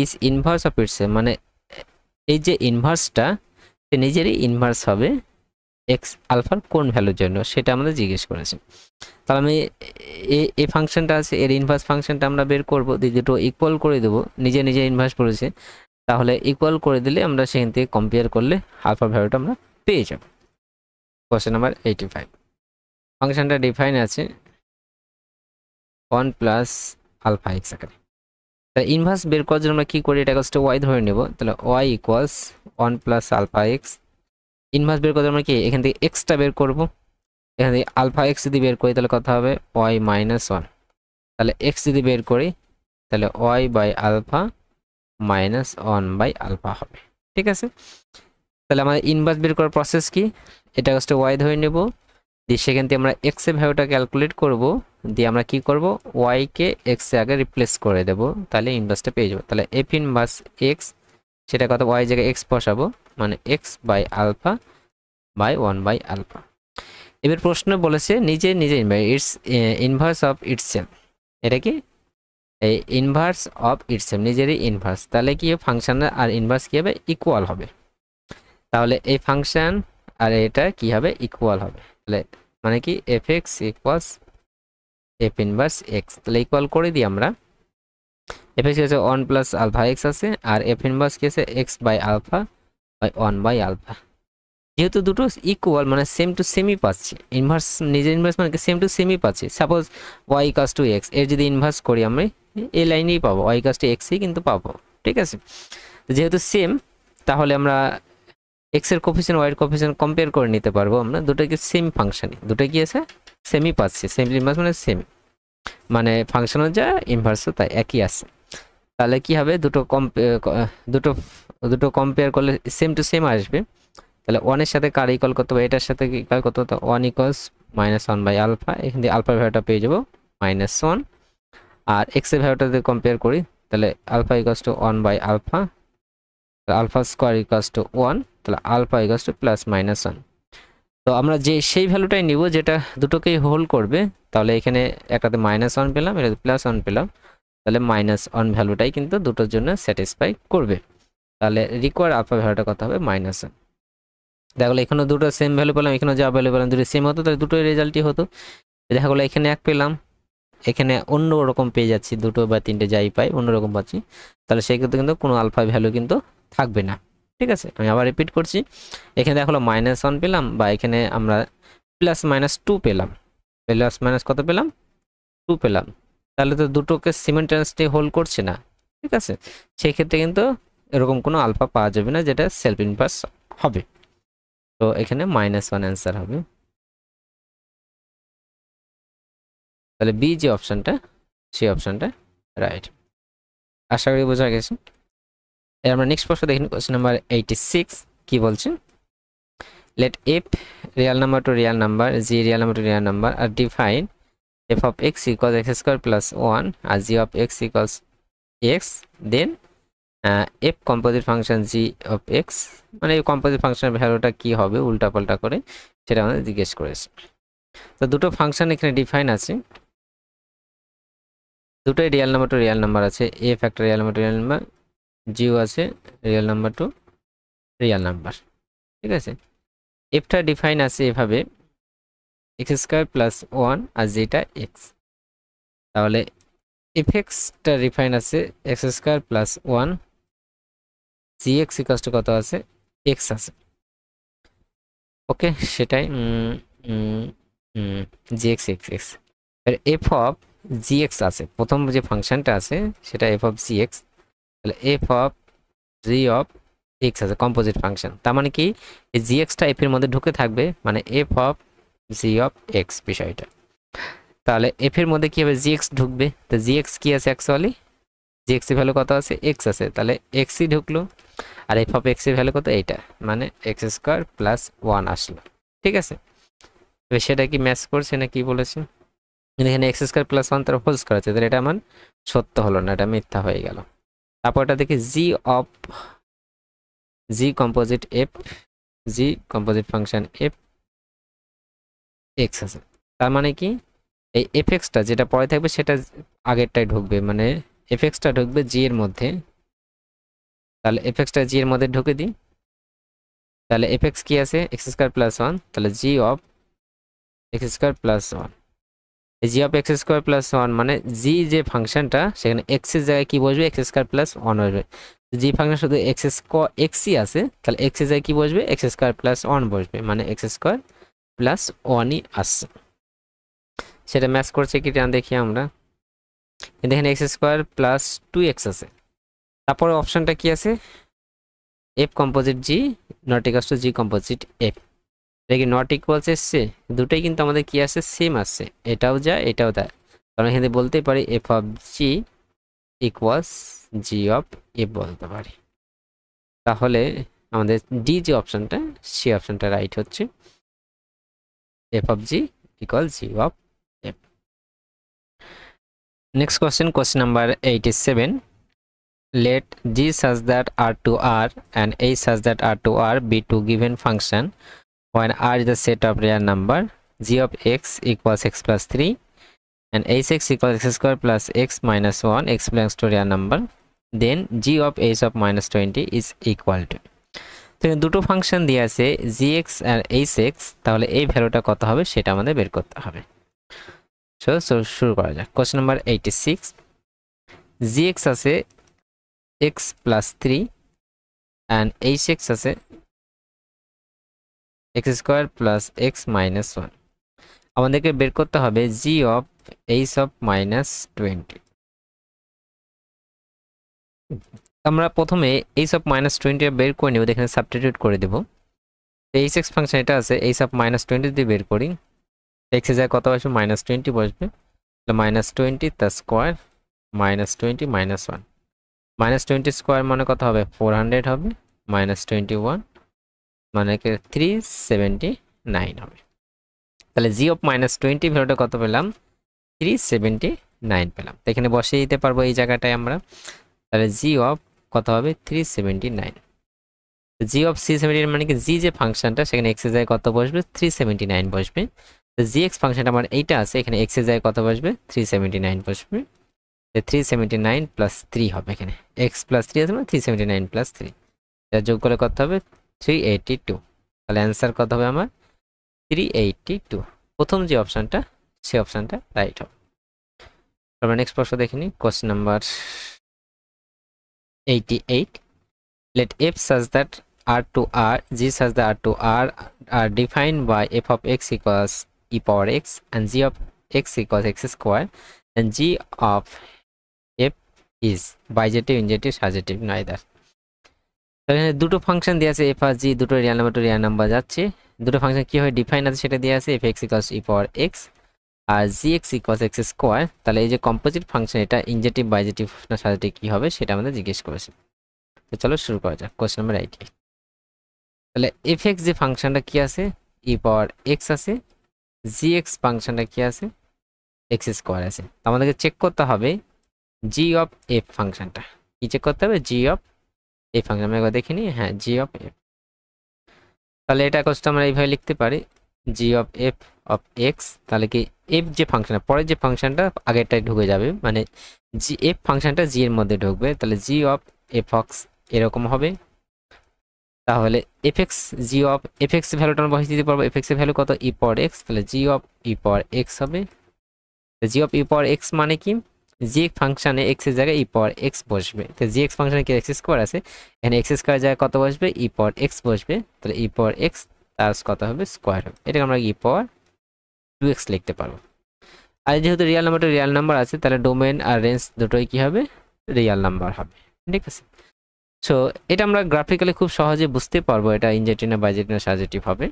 is inverse of itself, মানে এই যে ইনভার্সটা সে নিজেরই ইনভার্স হবে এক্স আলফার কোন ভ্যালুর জন্য সেটা আমাদের জিজ্ঞেস করেছে। তাহলে আমি এই ফাংশনটা আছে এর ইনভার্স ফাংশনটা আমরা বের করব, দুটো ইকুয়াল করে দেবো, নিজে নিজে ইনভার্স করেছে, তাহলে ইকুয়াল করে দিলে আমরা সেখান থেকে কম্পেয়ার করলে আলফার ভ্যালুটা আমরা পেয়ে যাব। কোশ্চেন নাম্বার 85 ফাংশনটা ডিফাইন আছে 1 প্লাস আলফা এক্স আকারে। তাহলে ইনভার্স বের করার জন্য আমরা কি করি, এটা কাজটা ওয়াই ধরে নেব, তাহলে y equals 1 plus alpha x. Inverse বের করার আমরা কি এখান থেকে এক্সটা বের করব, এখান থেকে আলফা এক্স যদি বের করি তাহলে কত হবে y-1, তাহলে এক্স যদি বের করি তাহলে y/আলফা -1 আলফা হবে, ঠিক আছে। তাহলে আমাদের ইনভার্স বের করার প্রসেস কি, এটা হচ্ছে y ধরে নেব, দিয়ে সেখান থেকে আমরা x এর ভ্যালুটা ক্যালকুলেট করব, দিয়ে আমরা কি করব y কে x এর আগে রিপ্লেস করে দেব, তাহলে ইনভার্সটা পেয়ে যাব। তাহলে f ইনভার্স x সেটা কত, y জায়গায় x বসাবো, মানে x/আলফা বাই 1 আলফা। এবার প্রশ্ন বলেছে নিজে নিজে ইটস ইনভার্স অফ ইটসেলফ, এটা কি এই ইনভার্স অফ ইটসেলফ নিজেরই ইনভার্স, তাহলে কি ফাংশন আর ইনভার্স কি হবে ইকুয়াল হবে, তাহলে এই ফাংশন আর এটা কি হবে ইকুয়াল হবে, তাহলে মানে কি f(x) equals f inverse x, তাহলে ইকুয়াল করে দিই আমরা, f(x) আছে 1 প্লাস আলফা x আছে, আর f ইনভার্স কি আছে x/আলফা বাই 1 আলফা। যেহেতু দুটো ইকুয়াল মানে সেম টু সেমই পাচ্ছি, ইনভার্স নিজের ইনভার্স মানে সেম টু সেমই পাচ্ছি, suppose y equals to x এর যদি ইনভার্স করি আমরা এই লাইনেই পাবো, y ইকুয়ালস টু x-ই কিন্তু পাবো, ঠিক আছে। যেহেতু সেম তাহলে আমরা x এর কোফিসিয়েন্ট y এর কোফিসিয়েন্ট কম্পেয়ার করে নিতে পারবো, আমরা দুটোকে সেম ফাংশনে, দুটো কি আছে সেমই পাচ্ছি, সেম ইনভার্স মানে সেম, মানে ফাংশনও যা ইনভার্সও তাই একই আছে। তাহলে কি হবে দুটো কম্পেয়ার করলে সেম টু সেম আসবে, তাহলে 1 এর সাথে কার ইকুয়াল করতে হবে, এটার সাথে ইকুয়াল করতে হবে, 1 ইকুয়ালস -1 আলফা, এখান থেকে আলফার ভ্যালুটা পেয়ে যাব -1, আর x এর ভ্যালুটা যদি কম্পেয়ার করি তাহলে alpha equals to 1 alpha, alpha square equals to 1, তাহলে আলফা ইকুয়ালস টু +-1। তো আমরা যে সেই ভ্যালুটাই নিব যেটা দুটোকেই হোল করবে, তাহলে এখানে একটাতে -1 পেলাম, এটাতে +1 পেলাম, তাহলে -1 ভ্যালুটাই কিন্তু দুটোর জন্য স্যাটিসফাই করবে, তাহলে রিকোয়ার্ড আলফা ভ্যালুটা কত হবে -1। দেখা গেলো এখানে দুটো সেম ভ্যালু পেলাম, এখানে যা ভ্যালু পেলাম দুটো সেম হতো, তাহলে দুটোই রেজাল্টই হতো। দেখা গেলো এখানে 1 পেলাম, এখানে অন্য রকম পেয়ে যাচ্ছি, দুটো বা তিনটে যাই পাই অন্য রকম পাচ্ছি, তাহলে সেক্ষেত্রে কিন্তু কোনো আলফা ভ্যালু কিন্তু থাকবে না। ঠিক আছে, আমি আবার রিপিট করছি, এখানে দেখা গেলো -1 পেলাম, বা এখানে আমরা +-2 পেলাম, প্লাস মাইনাস কত পেলাম 2 পেলাম, তাহলে তো দুটোকে সিমেন্টানেসলি হোল্ড করছে না। ঠিক আছে, সেই ক্ষেত্রে কিন্তু এরকম কোনো আলফা পাওয়া যাবে না যেটা সেলফ ইনভার্স হবে। তো এখানে -1 অ্যান্সার হবে। তাহলে বি যে অপশনটা, সেই অপশনটা রাইট। আশা করি বোঝা গেছে। এর আমরা নেক্সট প্রশ্ন দেখি, কোশ্চেন নাম্বার 86 কি বলছে, let f real number to real number, g real number to real number আর define f of x equals x square plus 1 আর g of x equals x, then f composite function g of x, মানে এই composite ফাংশনের ভ্যালুটা কি হবে উল্টা পাল্টা করে সেটা আমাদের জিজ্ঞেস করেছে। তো দুটো ফাংশন এখানে ডিফাইন আছে, দুটোই real number to real number আছে, f একটা real number to real number, জিও আছে real number to real number. ঠিক আছে, এফটা ডিফাইন আছে এভাবে x স্কয়ার প্লাস 1 আর যেটা x, তাহলে এফএক্সটা ডিফাইন আছে x square plus 1, gx equals to কত আছে x আছে। ওকে, সেটাই gx x, এর f অফ gx আছে, প্রথম যে ফাংশনটা আছে সেটা f অফ gx, তাহলে f of g of x আছে কম্পোজিট ফাংশন, তার মানে কি এই gxটা f এর মধ্যে ঢুকে থাকবে, মানে f of g of x বিষয়টা। তাহলে f এর মধ্যে কি হবে gx ঢুকবে, তো gx কি আছে অ্যাকচুয়ালি gx এর ভ্যালু কত আছে x আছে, তাহলে x ই ঢুকলো, আর f অফ x এর ভ্যালু কত এইটা, মানে x স্কয়ার প্লাস 1 আসলো। ঠিক আছে, তবে সেটা কি ম্যাচ করছে না কি বলেছে, এখানে x স্কয়ার প্লাস 1 তার হোল স্কয়ার আছে, তাহলে এটা আমার সত্য হলো না, এটা মিথ্যা হয়ে গেল। তারপর এটা দেখি g of g composite f, g composite function f x আছে, তার মানে কি এই fx-টা যেটা পরে থাকবে সেটা আগেরটাই ঢুকবে, মানে fx-টা ঢুকবে g এর মধ্যে, তাহলে fx-টা g এর মধ্যে ঢুকে দিই, তাহলে fx কি আছে x স্কয়ার প্লাস 1, তাহলে g of x square plus 1, এই g of x square plus 1 মানে g যে ফাংশনটা সেখানে x এর জায়গায় কি বসবে x স্কয়ার প্লাস 1 বসবে, g ফাংশন শুধু x স্কয়ার x ই আছে, তাহলে x এর জায়গায় কি বসবে x স্কয়ার প্লাস 1 বসবে, মানে x স্কয়ার প্লাস 1 ই আসছে। সেটা ম্যাচ করছে কি না দেখি আমরা, দেখেন x স্কয়ার প্লাস 2x আছে, তারপরে অপশনটা কি আছে f composite g not equals to g composite f, এটা কি নট ইকুয়ালস এসছে, দুটোই কিন্তু আমাদের কি আছে সেম আসছে, এটাও যা এটাও তাই, কারণ এখানে বলতেই পারি f of g equals g of f বলতে পারি। তাহলে আমাদের ডি যে অপশনটা সেই অপশনটা রাইট হচ্ছে, f of g equals g of f। Next question, question number 87, let g such that r to r and h such that r to r be two given function when r is the set of real number, g of x equals x plus 3 and hx equals x square plus x minus 1, x belongs to real number, then g of h of minus 20 is equal to, তো দুটো function দিয়ে আছে gx আর hx, তাহলে এই ভ্যালুটা কত হবে সেটা আমাদের বের করতে হবে। সো শুরু করা যাক। কোশ্চেন নাম্বার 86, gx আছে x plus 3 and hx আছে x square plus x minus 1, আমাদেরকে বের করতে হবে g of h of minus 20। আমরা প্রথমে h of minus 20 বের করে নেব, এখানে সাবস্টিটিউট করে দেব, hx ফাংশন এটা আছে h of minus 20 দিয়ে বের করি, x এর জায়গায় কত বসবে -20 বসবে, তাহলে -20 তার স্কয়ার -20 -1, -20 স্কয়ার মানে কত হবে 400 হবে, -21 মানে 379 হবে, তাহলে g of -20 ভ্যালুটা কত পেলাম 379 পেলাম, তো এখানে বসিয়ে দিতে পারবো এই জায়গাটায় আমরা, তাহলে g of কত হবে 379, g of 379 মানে কি g যে ফাংশনটা সেখানে x এর জায়গায় কত বসবে 379 বসবে, তো gx ফাংশনটা আমার এইটা আছে এখানে x এর জায়গায় কত বসবে 379 বসবে, 379 প্লাস 3 হবে, এখানে x প্লাস 3 আছে মানে 379 প্লাস 3, এটা যোগ করে কত হবে 382, তাহলে অ্যান্সার কত হবে আমার 382। প্রথম যে অপশনটা সেই অপশনটা রাইট হবে। তারপর নেক্সট প্রশ্ন দেখে নিই, question number 88। Let f such that R to R, G such that R to R are defined by f of x equals e power x and g of x equals x square, then g of f is bijective, injective, surjective, neither. এখানে দুটো function দিয়ে আছে f আর g, দুটো real number to real number যাচ্ছে। দুটো function কি হয় define আছে সেটা দিয়ে আছে, f x equals e power x আর gx equals x স্কোয়ার। তাহলে এই যে কম্পোজিট ফাংশন এটা ইনজেক্টিভ বাইজেক্টিভ না সাজেক্টিভ কি হবে সেটা আমাদের জিজ্ঞেস করেছে। তো চলো শুরু করা যাক কোশ্চেন নাম্বার 88। তাহলে এফ এক্স যে ফাংশনটা কি আছে ই পাওয়ার এক্স আছে, জি এক্স ফাংশনটা কি আছে এক্স স্কোয়ার আছে। আমাদেরকে চেক করতে হবে জি অফ এফ ফাংশনটা কি চেক করতে হবে, জি অফ এফ ফাংশন আমরা একবার দেখে নিই। হ্যাঁ জি অফ এফ, তাহলে এটা কোশ্চেন আমরা এইভাবে লিখতে পারি জি অফ এফ অফ এক্স। তাহলে কি এফ যে ফাংশনটা পরের যে ফাংশনটা আগেরটাই ঢুকে যাবে, মানে জি এফ ফাংশনটা জি এর মধ্যে ঢুকবে। তাহলে জি অফ এফ অক্স এরকম হবে। তাহলে এফএক্স জি অফ এফএক্স ভ্যালুটা আমরা বসিয়ে দিতে পারবো, এফএক্স এর ভ্যালু কত ই পাওয়ার এক্স, তাহলে জি অফ ই পাওয়ার এক্স হবে। জি অফ ই পাওয়ার এক্স মানে কি জি ফাংশনে এক্স এর জায়গায় ই পাওয়ার এক্স বসবে। তো জি এক্স ফাংশনে কি এক্স স্কোয়ার আছে, এখানে এক্স স্কোয়ার জায়গায় কত বসবে ই পাওয়ার এক্স বসবে। তাহলে ই পাওয়ার এক্স তার কত হবে স্কোয়ার হবে, এটাকে আমরা ই পাওয়ার 2x লিখতে পারবো। আর যেহেতু রিয়েল নাম্বারটা রিয়েল নাম্বার আছে তাহলে ডোমেন আর রেঞ্জ দুটোই কি হবে রিয়েল নাম্বার হবে, ঠিক আছে। সো এটা আমরা গ্রাফিক্যালি খুব সহজে বুঝতে পারবো এটা ইনজেক্টিভ না বাইজেক্টিভ না সাজেক্টিভ হবে।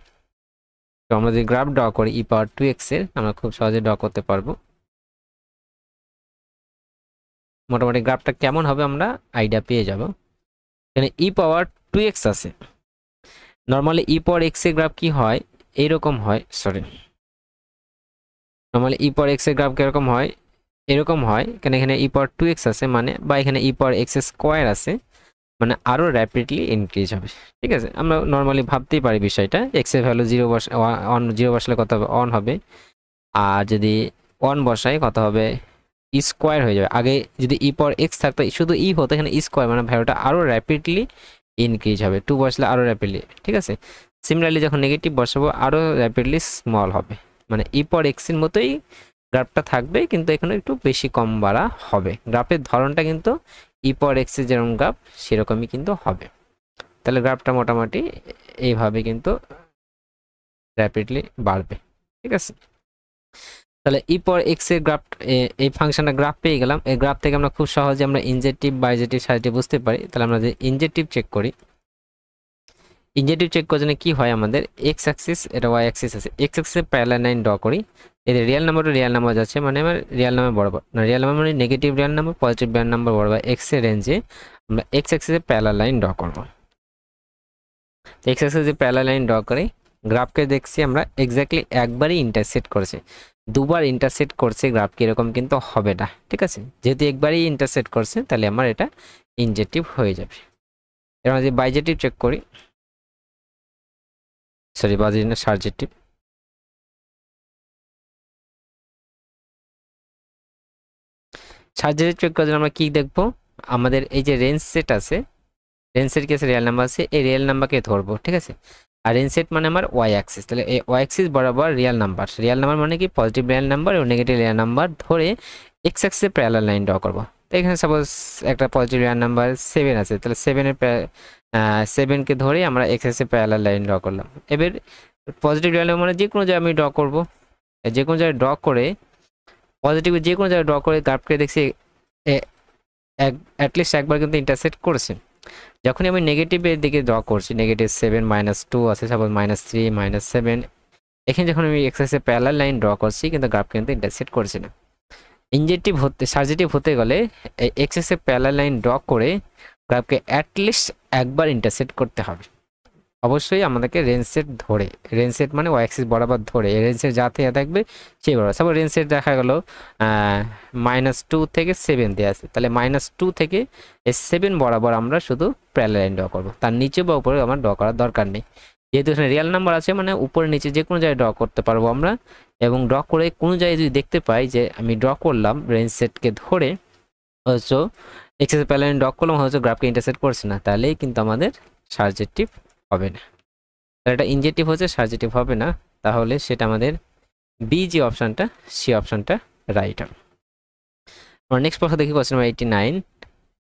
তো আমরা যদি গ্রাফ ড্র করি ই পাওয়ার 2x এর আমরা খুব সহজে ড্র করতে পারবো। মোটামুটি গ্রাফটা কেমন হবে আমরা আইডিয়া পেয়ে যাব। এখানে ই পাওয়ার 2x আছে, নর্মালি ই পাওয়ার x এর গ্রাফ কি হয় এরকম হয়, সরি নর্মালি ই পাওয়ার x এর গ্রাফ কিরকম হয় এরকম হয়। এখানে ই পাওয়ার 2x আছে মানে, বা এখানে ই পাওয়ার x স্কোয়ার আছে মানে আরো র্যাপিডলি ইনক্রিজ হবে, ঠিক আছে। আমরা নর্মালি ভাবতেই পারি বিষয়টা, এক্স এর ভ্যালু 0 বসালে কত হবে 1 হবে, আর যদি 1 বসাই কত হবে ই স্কোয়ার হয়ে যাবে। আগে যদি ই পাওয়ার এক্স থাকতো শুধু ই হতো, এখানে ই স্কোয়ার মানে ভ্যালুটা আরো র্যাপিডলি ইনক্রিজ হবে, 2 বসলে আরো র্যাপিডলি, ঠিক আছে। সিমিলারলি যখন নেগেটিভ বসাবো আরো র্যাপিডলি স্মল হবে, মানে ই পাওয়ার এক্স এর মতোই গ্রাফটা থাকবে কিন্তু এখানে একটু বেশি কম বাড়া হবে। গ্রাফের ধরনটা কিন্তু ই পাওয়ার এক্স এর যেরকম গ্রাফ সেরকমই কিন্তু হবে। তাহলে গ্রাফটা মোটামুটি এইভাবে কিন্তু র্যাপিডলি বাড়বে, ঠিক আছে। তাহলে ই পাওয়ার এক্স এর গ্রাফ এই ফাংশনটা গ্রাফ পেয়ে গেলাম। এই গ্রাফ থেকে আমরা খুব সহজে আমরা ইনজেক্টিভ বাইজেক্টিভ সাজেক্টিভ বুঝতে পারি। তাহলে আমরা যে ইনজেক্টিভ চেক করি, ইনজেক্টিভ চেক করার জন্য কি হয় আমাদের এক্স অ্যাক্সিস এটা ওয়াই অ্যাক্সিস আছে, এক্স অ্যাক্সিসে প্যারালাল লাইন ড্র করি। এদের রিয়েল নাম্বারটা রিয়েল নাম্বার যাচ্ছে মানে আমার রিয়েল নাম্বার বরাবর না, রিয়েল নাম্বার মানে negative real number positive real number বরাবর এক্স এর রেঞ্জে আমরা এক্স অ্যাক্সিসে প্যারালাল লাইন ড্র করব। এক্স অ্যাক্সিসে প্যারালাল লাইন ড্র করি, গ্রাফকে দেখছি আমরা এক্স্যাক্টলি একবারই ইন্টারসেক্ট করেছে, দুবার ইন্টারসেক্ট করছে গ্রাফকে এরকম কিন্তু হবে না, ঠিক আছে। যেহেতু একবারই ইন্টারসেক্ট করছে তাহলে আমার এটা ইনজেক্টিভ হয়ে যাবে। এবার যদি বাইজেক্টিভ চেক করি, সরি বাইজেক্টিভ না সার্জেক্টিভ, সার্জেক্টিভ চেক করার জন্য আমরা কি দেখবো, আমাদের এই যে রেঞ্জ সেট আছে, রেঞ্জ সেট কি আছে রিয়েল নাম্বার আছে, এই রিয়েল নাম্বারকে ধরবো, ঠিক আছে। আর রেঞ্জ সেট মানে আমার ওয়াই অ্যাক্সিস, তাহলে এই ওয়াই অ্যাক্সিস বরাবর রিয়েল নাম্বার, রিয়েল নাম্বার মানে কি পজিটিভ রিয়েল নাম্বার এবং নেগেটিভ রিয়েল নাম্বার ধরে এক্স অ্যাক্সিসে প্যারালাল লাইন ড্র করবো। তো এখানে সাপোজ একটা পজিটিভ রিয়েল নাম্বার 7 আছে, তাহলে 7কে ধরে আমরা এক্স অ্যাক্সিসে প্যারালাল লাইন ড্র করলাম। এবার পজিটিভ রিয়েল নাম্বার মানে যে কোনো জায়গায় আমি ড্র করবো, যে কোনো জায়গায় ড্র করে পজিটিভ যে কোনো জায়গায় ড্র করে গ্রাফকে দেখছি অ্যাটলিস্ট একবার কিন্তু ইন্টারসেক্ট করেছে। যখনই আমি নেগেটিভের দিকে ড্র করছি, নেগেটিভ 7 -2 আছে সাপোজ -3 -7, এখানে যখন আমি এক্সেসে প্যারালাল লাইন ড্র করছি কিন্তু গ্রাফ কিন্তু ইন্টারসেক্ট করছি না। ইনজেক্টিভ হতে সার্জেটিভ হতে গেলে এই এক্সেসে প্যারালাল লাইন ড্র করে গ্রাফকে অ্যাটলিস্ট একবার ইন্টারসেক্ট করতে হবে। অবশ্যই আমাদেরকে রেঞ্জ সেট ধরে, রেঞ্জ সেট মানে ওয়াই অ্যাক্সিস বরাবর ধরে রেঞ্জ সেট যাতে থাকবে সেই বরাবর। সাপোজ রেঞ্জ সেট দেখা গেল -2 থেকে 7 দেওয়া আছে, তাহলে -2 থেকে 7 বরাবর আমরা শুধু প্যারালাল লাইন ড্র করবো, তার নিচে বা উপরে আমার ড্র করার দরকার নেই। যেহেতু এখানে রিয়েল নাম্বার আছে মানে উপরে নিচে যে কোনো জায়গায় ড্র করতে পারবো আমরা, এবং ড্র করে কোনো জায়গায় যদি দেখতে পাই যে আমি ড্র করলাম রেঞ্জ সেটকে ধরে হচ্ছে এক্সেস প্যারালাল লাইন ড্র করলাম হচ্ছে গ্রাফকে ইন্টারসেক্ট করছে না, তাহলেই কিন্তু আমাদের সার্জেক্টিভ হবে না। এটা ইনজেক্টিভ হচ্ছে, সাজেটিভ হবে না, তাহলে সেটা আমাদের বি যে অপশনটা, সি অপশনটা রাইট হবে। আমরা নেক্সট প্রশ্ন দেখি, question number 89,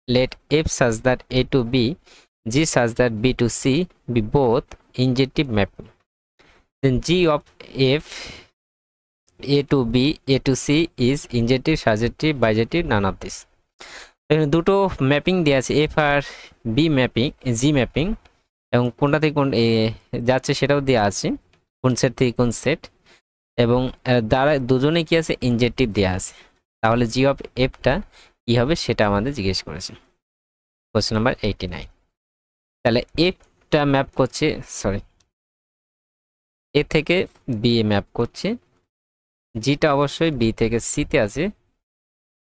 let f such that a to b, g such that b to c be both injective mapping, then g of f a to b, a to c is injective, surjective, bijective, none of this. এখানে দুটো mapping দেওয়া আছে, F R B mapping, জি mapping, এবং কোনটা থেকে কোন যাচ্ছে সেটাও দেওয়া আছে, কোন সেট থেকে কোন সেট, এবং দ্বারা দুজনে কি আছে, ইনজেক্টিভ দেওয়া আছে। তাহলে জি অফ এফটা কি হবে সেটা আমাদের জিজ্ঞেস করেছে, কোশ্চেন নাম্বার 89। তাহলে এফটা ম্যাপ করছে, সরি, এ থেকে বি এ ম্যাপ করছে, জিটা অবশ্যই বি থেকে সিতে আছে,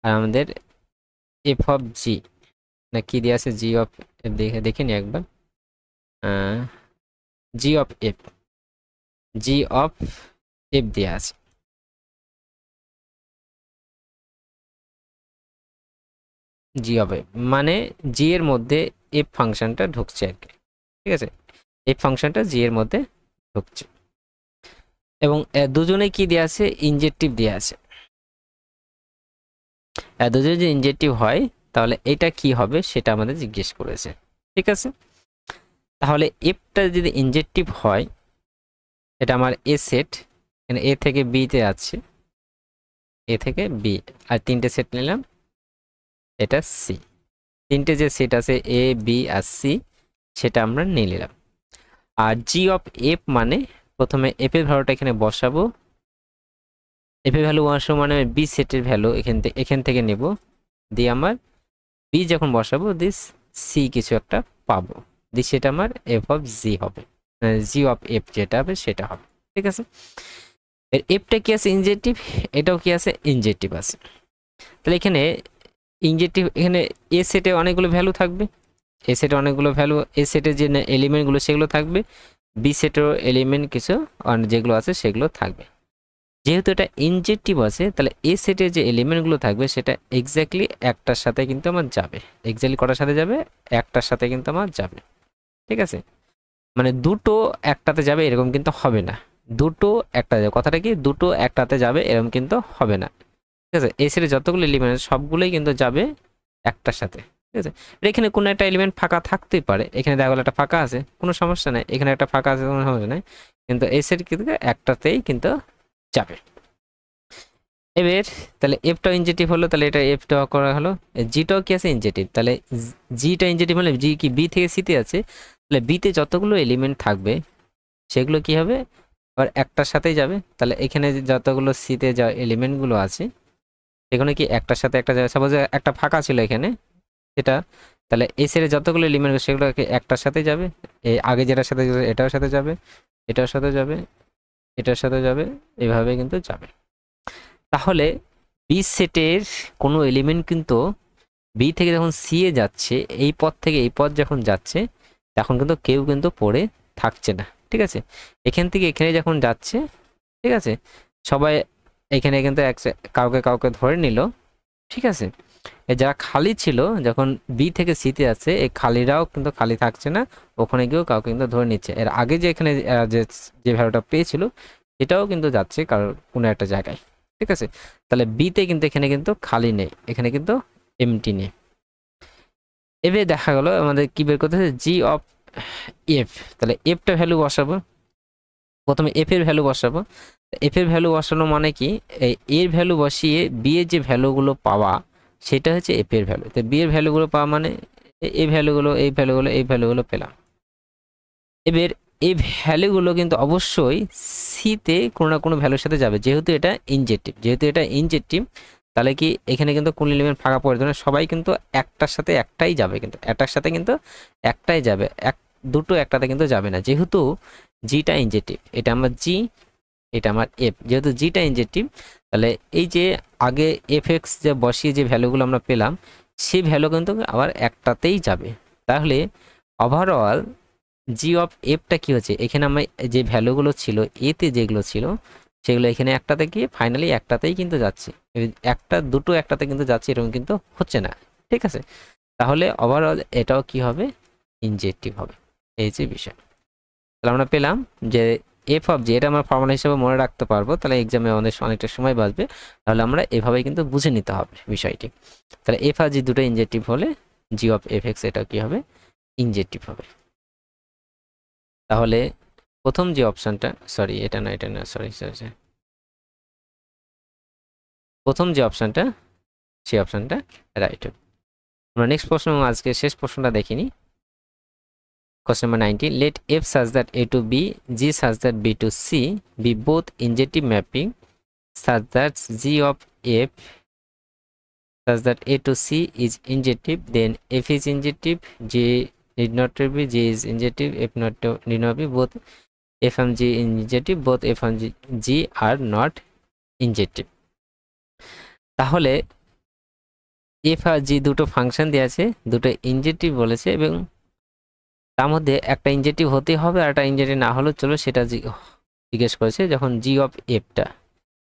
আর আমাদের এফ অফ জি না কি দিয়ে আছে, জি অফ এফ দেখিনি একবার, G of F, G of F দিয়ে আছে। জি অফ এফ মানে জি এর মধ্যে এফ ফাংশনটা ঢুকছে আর কি, ঠিক আছে, এফ ফাংশনটা জি এর মধ্যে ঢুকছে, এবং দুজনে কি দিয়ে আছে, ইনজেক্টিভ দিয়ে আছে। দুজনে যদি ইনজেক্টিভ হয় তাহলে এটা কি হবে সেটা আমাদের জিজ্ঞেস করেছে, ঠিক আছে। তাহলে এফটা যদি ইনজেক্টিভ হয়, এটা আমার এ সেট, এখানে এ থেকে বিতে আছে, এ থেকে বি, আর তিনটে সেট নিলাম, এটা সি, তিনটে যে সেট আছে এ বি আর সি সেটা আমরা নিয়ে নিলাম। আর জি অফ এফ মানে প্রথমে এফ এর ভ্যালুটা এখানে বসাবো, এফ এর ভ্যালু বসাবো মানে বি সেটের ভ্যালু এখান থেকে নেব, দিয়ে আমার বি যখন বসাবো দিস সি কিছু একটা পাবো, দিয়ে সেটা আমার এফ অফ জি হবে, জি অফ এফ যেটা হবে সেটা হবে, ঠিক আছে। এর এফটা কি আছে, ইনজেক্টিভ, এটাও কি আছে, ইনজেক্টিভ আছে। তাহলে এখানে ইনজেক্টিভ, এখানে এ সেটে অনেকগুলো ভ্যালু থাকবে, এ সেটে অনেকগুলো ভ্যালু, এ সেটের যে এলিমেন্টগুলো সেগুলো থাকবে, বি সেটেরও এলিমেন্ট কিছু যেগুলো আছে সেগুলো থাকবে। যেহেতু এটা ইনজেক্টিভ আছে তাহলে এ সেটের যে এলিমেন্টগুলো থাকবে সেটা এক্স্যাক্টলি একটার সাথে কিন্তু আমার যাবে, এক্স্যাক্টলি কটার সাথে যাবে, একটার সাথে কিন্তু আমার যাবে, ঠিক আছে। মানে দুটো একটাতে যাবে এরকম কিন্তু হবে না, দুটো একটা যাবে, কথাটা কি, দুটো একটাতে যাবে এরকম কিন্তু হবে না, ঠিক আছে। এই সেটে যতগুলো এলিমেন্ট সবগুলোই কিন্তু যাবে একটার সাথে, ঠিক আছে। এখানে কোনো একটা এলিমেন্ট ফাঁকা থাকতেই পারে, এখানে দেখা গেলো একটা ফাঁকা আছে, কোনো সমস্যা নাই, এখানে একটা ফাঁকা আছে, কোনো সমস্যা নাই, কিন্তু এই সেট কিন্তু একটাতেই কিন্তু যাবে। এবার তাহলে এফটাও ইনজেক্টিভ হলো, তাহলে এটা এফটা করা হলো, জিটাও কি আছে, ইনজেক্টিভ, তাহলে জিটা ইনজেক্টিভ হলে জি কি বি থেকে সিতে আছে, তাহলে বিতে যতগুলো এলিমেন্ট থাকবে সেগুলো কি হবে, আবার একটার সাথেই যাবে। তাহলে এখানে যতগুলো সিতে যা এলিমেন্টগুলো আছে এখানে কি একটার সাথে একটা যাবে, সাপোজ একটা ফাঁকা ছিল এখানে সেটা, তাহলে এই সেটে যতগুলো এলিমেন্ট সেগুলো একটার সাথে যাবে, এই আগে যেটার সাথে এটার সাথে যাবে, এটার সাথে যাবে, এটার সাথে যাবে, এভাবে কিন্তু যাবে। তাহলে বি সেটের কোনো এলিমেন্ট কিন্তু বি থেকে যখন সি এ যাচ্ছে, এই পথ থেকে এই পথ যখন যাচ্ছে তখন কিন্তু কেউ কিন্তু পড়ে থাকছে না, ঠিক আছে। এখান থেকে এখানে যখন যাচ্ছে, ঠিক আছে, সবাই এখানে কিন্তু কাউকে কাউকে ধরে নিল, ঠিক আছে। যারা খালি ছিল যখন বি থেকে সিতে আছে, এই খালিরাও কিন্তু খালি থাকছে না, ওখানে গিয়েও কাউকে কিন্তু ধরে নিচ্ছে। এর আগে যে এখানে যে ভ্যালুটা পেয়েছিল সেটাও কিন্তু যাচ্ছে কারোর কোনো একটা জায়গায়, ঠিক আছে। তাহলে বিতে কিন্তু এখানে কিন্তু খালি নেই, এখানে কিন্তু এমটি নেই। এবার দেখা গেল আমাদের কি বের করতে হবে, জি অফ এফ, তাহলে এফটা ভ্যালু বসাবো, প্রথমে এফ এর ভ্যালু বসাবো, এফ এর ভ্যালু বসানো মানে কি, এর ভ্যালু বসিয়ে বি এর যে ভ্যালুগুলো পাওয়া সেটা হচ্ছে এফ এর ভ্যালু, তো বি এর ভ্যালুগুলো পাওয়া মানে এই ভ্যালুগুলো, এই ভ্যালুগুলো, এই ভ্যালুগুলো পেলাম। এবার এই ভ্যালুগুলো কিন্তু অবশ্যই সিতে কোনো না কোনো ভ্যালুর সাথে যাবে, যেহেতু এটা ইনজেক্টিভ, যেহেতু এটা ইনজেক্টিভ তাহলে কি এখানে কিন্তু কোন এলিমেন্ট ফাঁকা পড়ে না, সবাই কিন্তু একটার সাথে একটাই যাবে, কিন্তু একটার সাথে কিন্তু একটাই যাবে, দুটো একটাতে কিন্তু যাবে না, যেহেতু জিটা ইনজেক্টিভ, এটা আমার জি, এটা আমার এফ, যেহেতু জিটা ইনজেক্টিভ তাহলে এই যে আগে এফ এক্স যে বসিয়ে যে ভ্যালুগুলো আমরা পেলাম সেই ভ্যালু কিন্তু আবার একটাতেই যাবে। তাহলে ওভারঅল জি অফ এফটা কি হচ্ছে, এখানে আমরা যে ভ্যালুগুলো ছিল এতে যেগুলো ছিল সেগুলো এখানে একটাতে গিয়ে ফাইনালি একটাতেই কিন্তু যাচ্ছে, একটা দুটো একটাতে কিন্তু যাচ্ছে এরকম কিন্তু হচ্ছে না, ঠিক আছে। তাহলে ওভারঅল এটাও কি হবে, ইনজেক্টিভ হবে, এই যে বিষয়। তাহলে আমরা পেলাম যে এফ অফ জি, এটা আমরা ফর্মুলা হিসেবে মনে রাখতে পারবো, তাহলে এক্সামে আমাদের অনেকটা সময় বাঁচবে। তাহলে আমরা এভাবেই কিন্তু বুঝে নিতে হবে বিষয়টি। তাহলে এফ আর জি দুটো ইনজেক্টিভ হলে জি অফ এফ এক্স এটা কি হবে, ইনজেক্টিভ হবে। তাহলে প্রথম যে অপশানটা, সরি এটা না সরি, প্রথম যে অপশানটা সেই অপশানটা রাইট হবে। আমরা নেক্সট প্রশ্ন এবং আজকে শেষ প্রশ্নটা দেখিনি। Question number 19. Let f such that a to b, g such that b to c be both injective mapping such that g of f such that a to c is injective, then f is injective, g need not to be, g is injective, f not to, need not be, both f and g injective, both f and g are not injective. তাহলে f আর g দুটো function দেওয়া আছে, দুটো ইনজেক্টিভ বলেছে এবং তার মধ্যে একটা ইনজেক্টিভ হতেই হবে আর একটা ইনজেক্টিভ না হলেও চলো, সেটা জিজ্ঞেস করেছে যখন জি অফ এফটা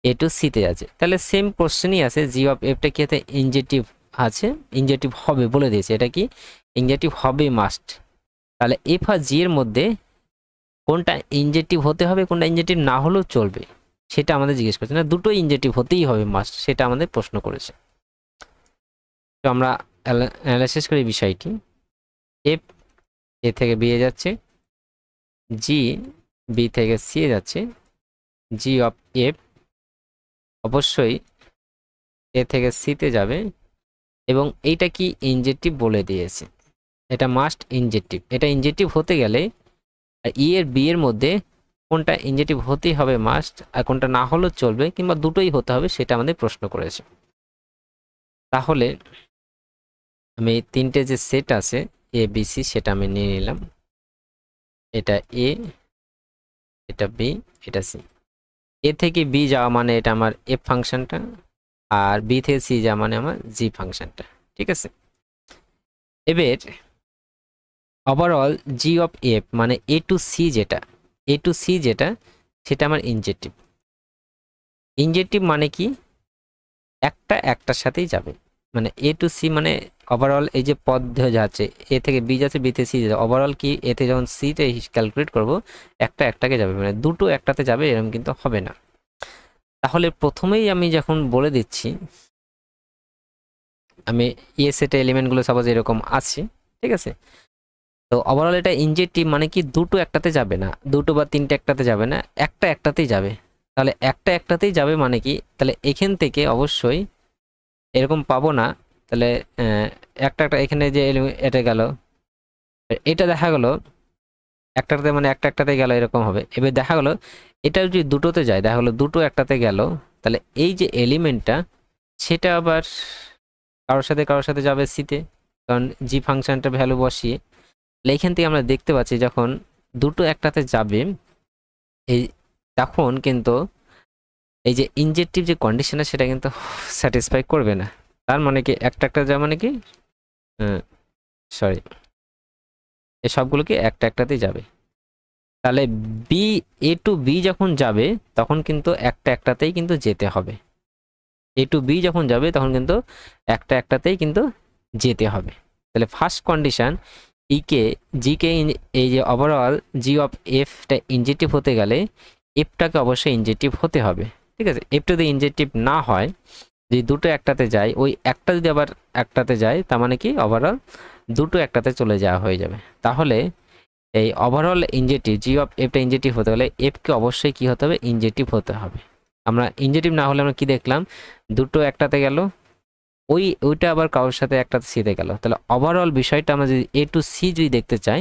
এ টু সিতে আছে। তাহলে সেম কোশ্চেনই আছে, জি অফ এফটা কি আছে, ইনজেক্টিভ আছে, ইনজেক্টিভ হবে বলে দিয়েছে, এটা কি ইনজেক্টিভ হবে মাস্ট। তাহলে এফ আর জি এর মধ্যে কোনটা ইনজেক্টিভ হতে হবে, কোনটা ইনজেক্টিভ না হলেও চলবে, সেটা আমাদের জিজ্ঞেস করছে না, দুটো ইনজেক্টিভ হতেই হবে মাস্ট, সেটা আমাদের প্রশ্ন করেছে। তো আমরা অ্যানালাইসিস করি বিষয়টি। এফ এ থেকে বি এ যাচ্ছে, জি বি থেকে সি এ যাচ্ছে, জি অফ এফ অবশ্যই এ থেকে সিতে যাবে এবং এইটা কি ইনজেক্টিভ বলে দিয়েছে, এটা মাস্ট ইনজেক্টিভ। এটা ইনজেক্টিভ হতে গেলে ই এর বি এর মধ্যে কোনটা ইনজেক্টিভ হতেই হবে মাস্ট, আর কোনটা না হলেও চলবে কিংবা দুটোই হতে হবে, সেটা আমাদের প্রশ্ন করেছে। তাহলে আমি তিনটে যে সেট আছে এ বি সি সেটা আমি নিয়ে নিলাম, এটা এ, এটা বি, এটা সি। এ থেকে বি যাওয়া মানে এটা আমার এফ ফাংশনটা, আর বি থেকে সি যাওয়া মানে আমার জি ফাংশনটা, ঠিক আছে। এবার ওভারঅল জি অফ এফ মানে এ টু সি যেটা, এ টু সি যেটা সেটা আমার ইনজেক্টিভ। ইনজেক্টিভ মানে কি, একটা একটার সাথেই যাবে, মানে এ টু সি মানে ওভারঅল এই যে পদ যাচ্ছে, এ থেকে বি যাচ্ছে, বি থেকে সি যাচ্ছে, ওভারঅল কি এতে যখন সিতে ক্যালকুলেট করব একটা একটাকে যাবে, মানে দুটো একটাতে যাবে এরকম কিন্তু হবে না। তাহলে প্রথমেই আমি যখন বলে দিচ্ছি, আমি এ সেটে এলিমেন্টগুলো সাপোজ এরকম আছে, ঠিক আছে। তো ওভারঅল এটা ইনজেক্টিভ মানে কি দুটো একটাতে যাবে না, দুটো বা তিনটে একটাতে যাবে না, একটা একটাতেই যাবে। তাহলে একটা একটাতেই যাবে মানে কি, তাহলে এখান থেকে অবশ্যই এরকম পাবো না। তাহলে একটা একটা এখানে যে এটা গেল, এটা দেখা গেল একটাতে মানে একটা একটাতে গেল এরকম হবে। এবার দেখা গেল এটা যদি দুটোতে যায়, দেখা গেলো দুটো একটাতে গেল, তাহলে এই যে এলিমেন্টটা সেটা আবার কারোর সাথে যাবে সিতে, কারণ জি ফাংশনটা ভ্যালু বসিয়ে। তাহলে এখান থেকে আমরা দেখতে পাচ্ছি যখন দুটো একটাতে যাবে এই তখন কিন্তু এই যে ইনজেক্টিভ যে কন্ডিশনটা সেটা কিন্তু স্যাটিসফাই করবে না। তার মানে কি একটা একটা যাওয়া মানে কি, সরি, এই সবগুলোকে একটা একটাতেই যাবে। তাহলে বি এ টু বি যখন যাবে তখন কিন্তু একটা একটাতেই কিন্তু যেতে হবে, এ টু বি যখন যাবে তখন কিন্তু একটা একটাতেই কিন্তু যেতে হবে। তাহলে ফার্স্ট কন্ডিশন ইকে জিকে, এই যে ওভারঅল জি অফ এফটা ইনজেক্টিভ হতে গেলে এফটাকে অবশ্যই ইনজেক্টিভ হতে হবে, ঠিক আছে। এফটা যদি ইনজেক্টিভ না হয়, যদি দুটো একটাতে যায়, ওই একটা যদি আবার একটাতে যায় তার মানে কি ওভারঅল দুটো একটাতে চলে যাওয়া হয়ে যাবে। তাহলে এই ওভারঅল ইনজেক্টিভ জি অফ এফটা ইনজেক্টিভ হতে হলে এফকে অবশ্যই কি হতে হবে, ইনজেক্টিভ হতে হবে। আমরা ইনজেক্টিভ না হলে আমরা কি দেখলাম, দুটো একটাতে গেল, ওইটা আবার কারোর সাথে একটাতে সিতে গেল। তাহলে ওভারঅল বিষয়টা আমরা যদি এ টু সি যদি দেখতে চাই,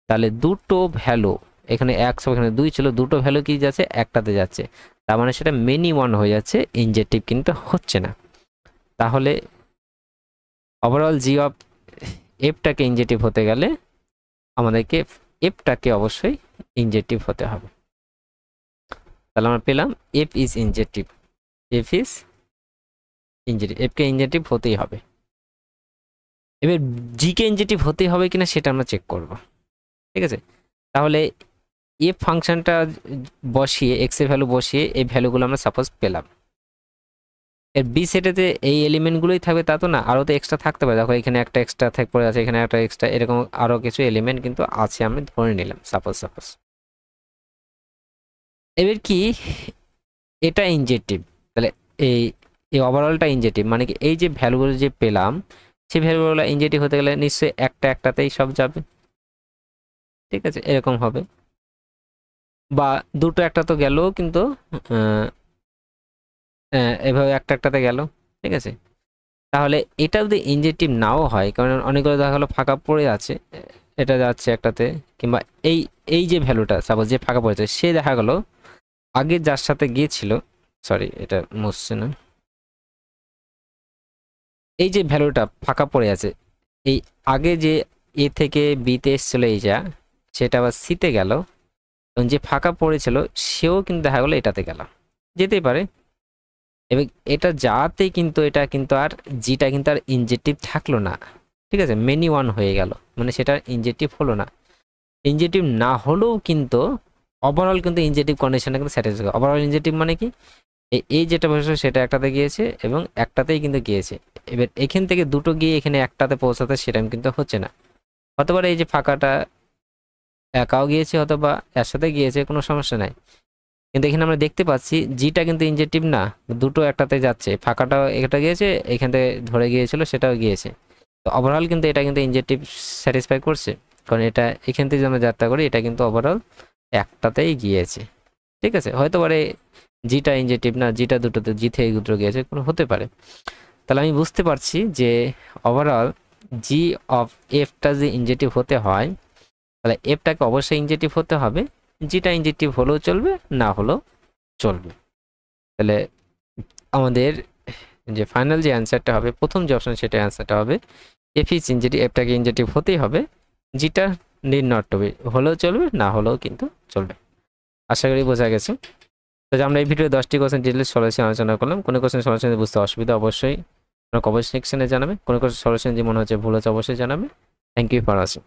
তাহলে দুটো ভ্যালু, এখানে 100 এখানে 2 ছিল, দুটো ভ্যালু কি যাচ্ছে, একটাতে যাচ্ছে, তার মানে সেটা মেনি ওয়ান হয়ে যাচ্ছে, ইনজেক্টিভ কিন্তু হচ্ছে না। তাহলে ওভারঅল জি অফ এফটাকে ইনজেক্টিভ হতে গেলে আমাদেরকে এফটাকে অবশ্যই ইনজেক্টিভ হতে হবে। তাহলে আমরা পেলাম F is injective, F is injective, এফকে ইনজেক্টিভ হতেই হবে। এবার জিকে ইনজেক্টিভ হতেই হবে কিনা সেটা আমরা চেক করব, ঠিক আছে। তাহলে এফ ফাংশনটা বসিয়ে, এক্স এর ভ্যালু বসিয়ে এই ভ্যালুগুলো আমরা সাপোজ পেলাম। এর বি সেটেতে এই এলিমেন্টগুলোই থাকবে তা তো না, আরও তো এক্সট্রা থাকতে পারে। দেখো এখানে একটা এক্সট্রা পড়ে আছে, এখানে একটা এক্সট্রা, এরকম আরও কিছু এলিমেন্ট কিন্তু আছে, আমি ধরে নিলাম সাপোজ। এবার কি এটা ইনজেক্টিভ, তাহলে এই এই ওভারঅলটা ইনজেক্টিভ, মানে কি এই যে ভ্যালুগুলো যে পেলাম সেই ভ্যালুগুলো ইনজেক্টিভ হতে গেলে নিশ্চয়ই একটা একটাতেই সব যাবে, ঠিক আছে, এরকম হবে। বা দুটো একটা তো গেল, কিন্তু এভাবে একটা একটাতে গেল, ঠিক আছে। তাহলে এটা যদি ইনজেক্টিভ নাও হয়, কারণ অনেকগুলো দেখা গেলো ফাঁকা পড়ে আছে, এটা যাচ্ছে একটাতে, কিংবা এই এই যে ভ্যালুটা সাপোজ যে ফাঁকা পড়েছে সে দেখা গেল আগে যার সাথে গিয়েছিল, সরি এটা মুছছে না, এই যে ভ্যালুটা ফাঁকা পড়ে আছে, এই আগে যে এ থেকে বিতে এসেছিল এই যা, সেটা আবার সিতে গেল, এবং যে ফাঁকা পড়েছিল সেও কিন্তু দেখা গেলো এটাতে গেল, যেতেই পারে। এবং এটা যাতেই কিন্তু এটা কিন্তু আর জিটা কিন্তু আর ইনজেক্টিভ থাকলো না, ঠিক আছে, মেনি ওয়ান হয়ে গেল, মানে সেটা ইনজেক্টিভ হলো না। ইনজেক্টিভ না হলেও কিন্তু ওভারঅল কিন্তু ইনজেক্টিভ কন্ডিশনটা কিন্তু স্যাটিসফাই। ওভারঅল ইনজেক্টিভ মানে কি, এই যেটা বসেছে সেটা একটাতে গিয়েছে এবং একটাতেই কিন্তু গিয়েছে। এবার এখান থেকে দুটো গিয়ে এখানে একটাতে পৌঁছাতে সেটা কিন্তু হচ্ছে না, হতে পারে এই যে ফাঁকাটা একাও গিয়েছে অথবা এর সাথে গিয়েছে, কোনো সমস্যা নাই। কিন্তু এখানে আমরা দেখতে পাচ্ছি জিটা কিন্তু ইনজেক্টিভ না, দুটো একটাতে যাচ্ছে, ফাঁকাটাও একটা গিয়েছে, এখান থেকে ধরে গিয়েছিল সেটাও গিয়েছে। তো ওভারঅল কিন্তু এটা কিন্তু ইনজেক্টিভ স্যাটিসফাই করছে, কারণ এটা এখান থেকে আমরা যাত্রা করি এটা কিন্তু ওভারঅল একটাতেই গিয়েছে, ঠিক আছে। হয়তো পারে জিটা ইনজেক্টিভ না, জিটা দুটোতে, জি থেকে দুটো গিয়েছে, কোনো হতে পারে। তাহলে আমি বুঝতে পারছি যে ওভারঅল জি অফ এফটা যে ইনজেক্টিভ হতে হয়, তাহলে এফটাকে অবশ্যই ইনজেক্টিভ হতে হবে, জিটা ইনজেক্টিভ হলেও চলবে না হলেও চলবে। তাহলে আমাদের যে ফাইনাল যে অ্যান্সারটা হবে, প্রথম যে অপশন সেটা অ্যান্সারটা হবে এফ ইজ ইনজেক্টিভ, এফটাকে ইনজেক্টিভ হতেই হবে, জিটা নিড নট টু বি, হলেও চলবে না হলেও কিন্তু চলবে। আশা করি বোঝা গেছে। তো আমরা এই ভিডিও 10টি কোশ্চেন ডিটেইলস সলিউশন আলোচনা করলাম। কোনো কোশ্চেন সলিউশন বুঝতে অসুবিধা অবশ্যই কমেন্ট সেকশনে জানাবে, কোনো কোশ্চেন সলিউশন যে মনে হচ্ছে ভুল হচ্ছে অবশ্যই জানাবে। Thank you for watching.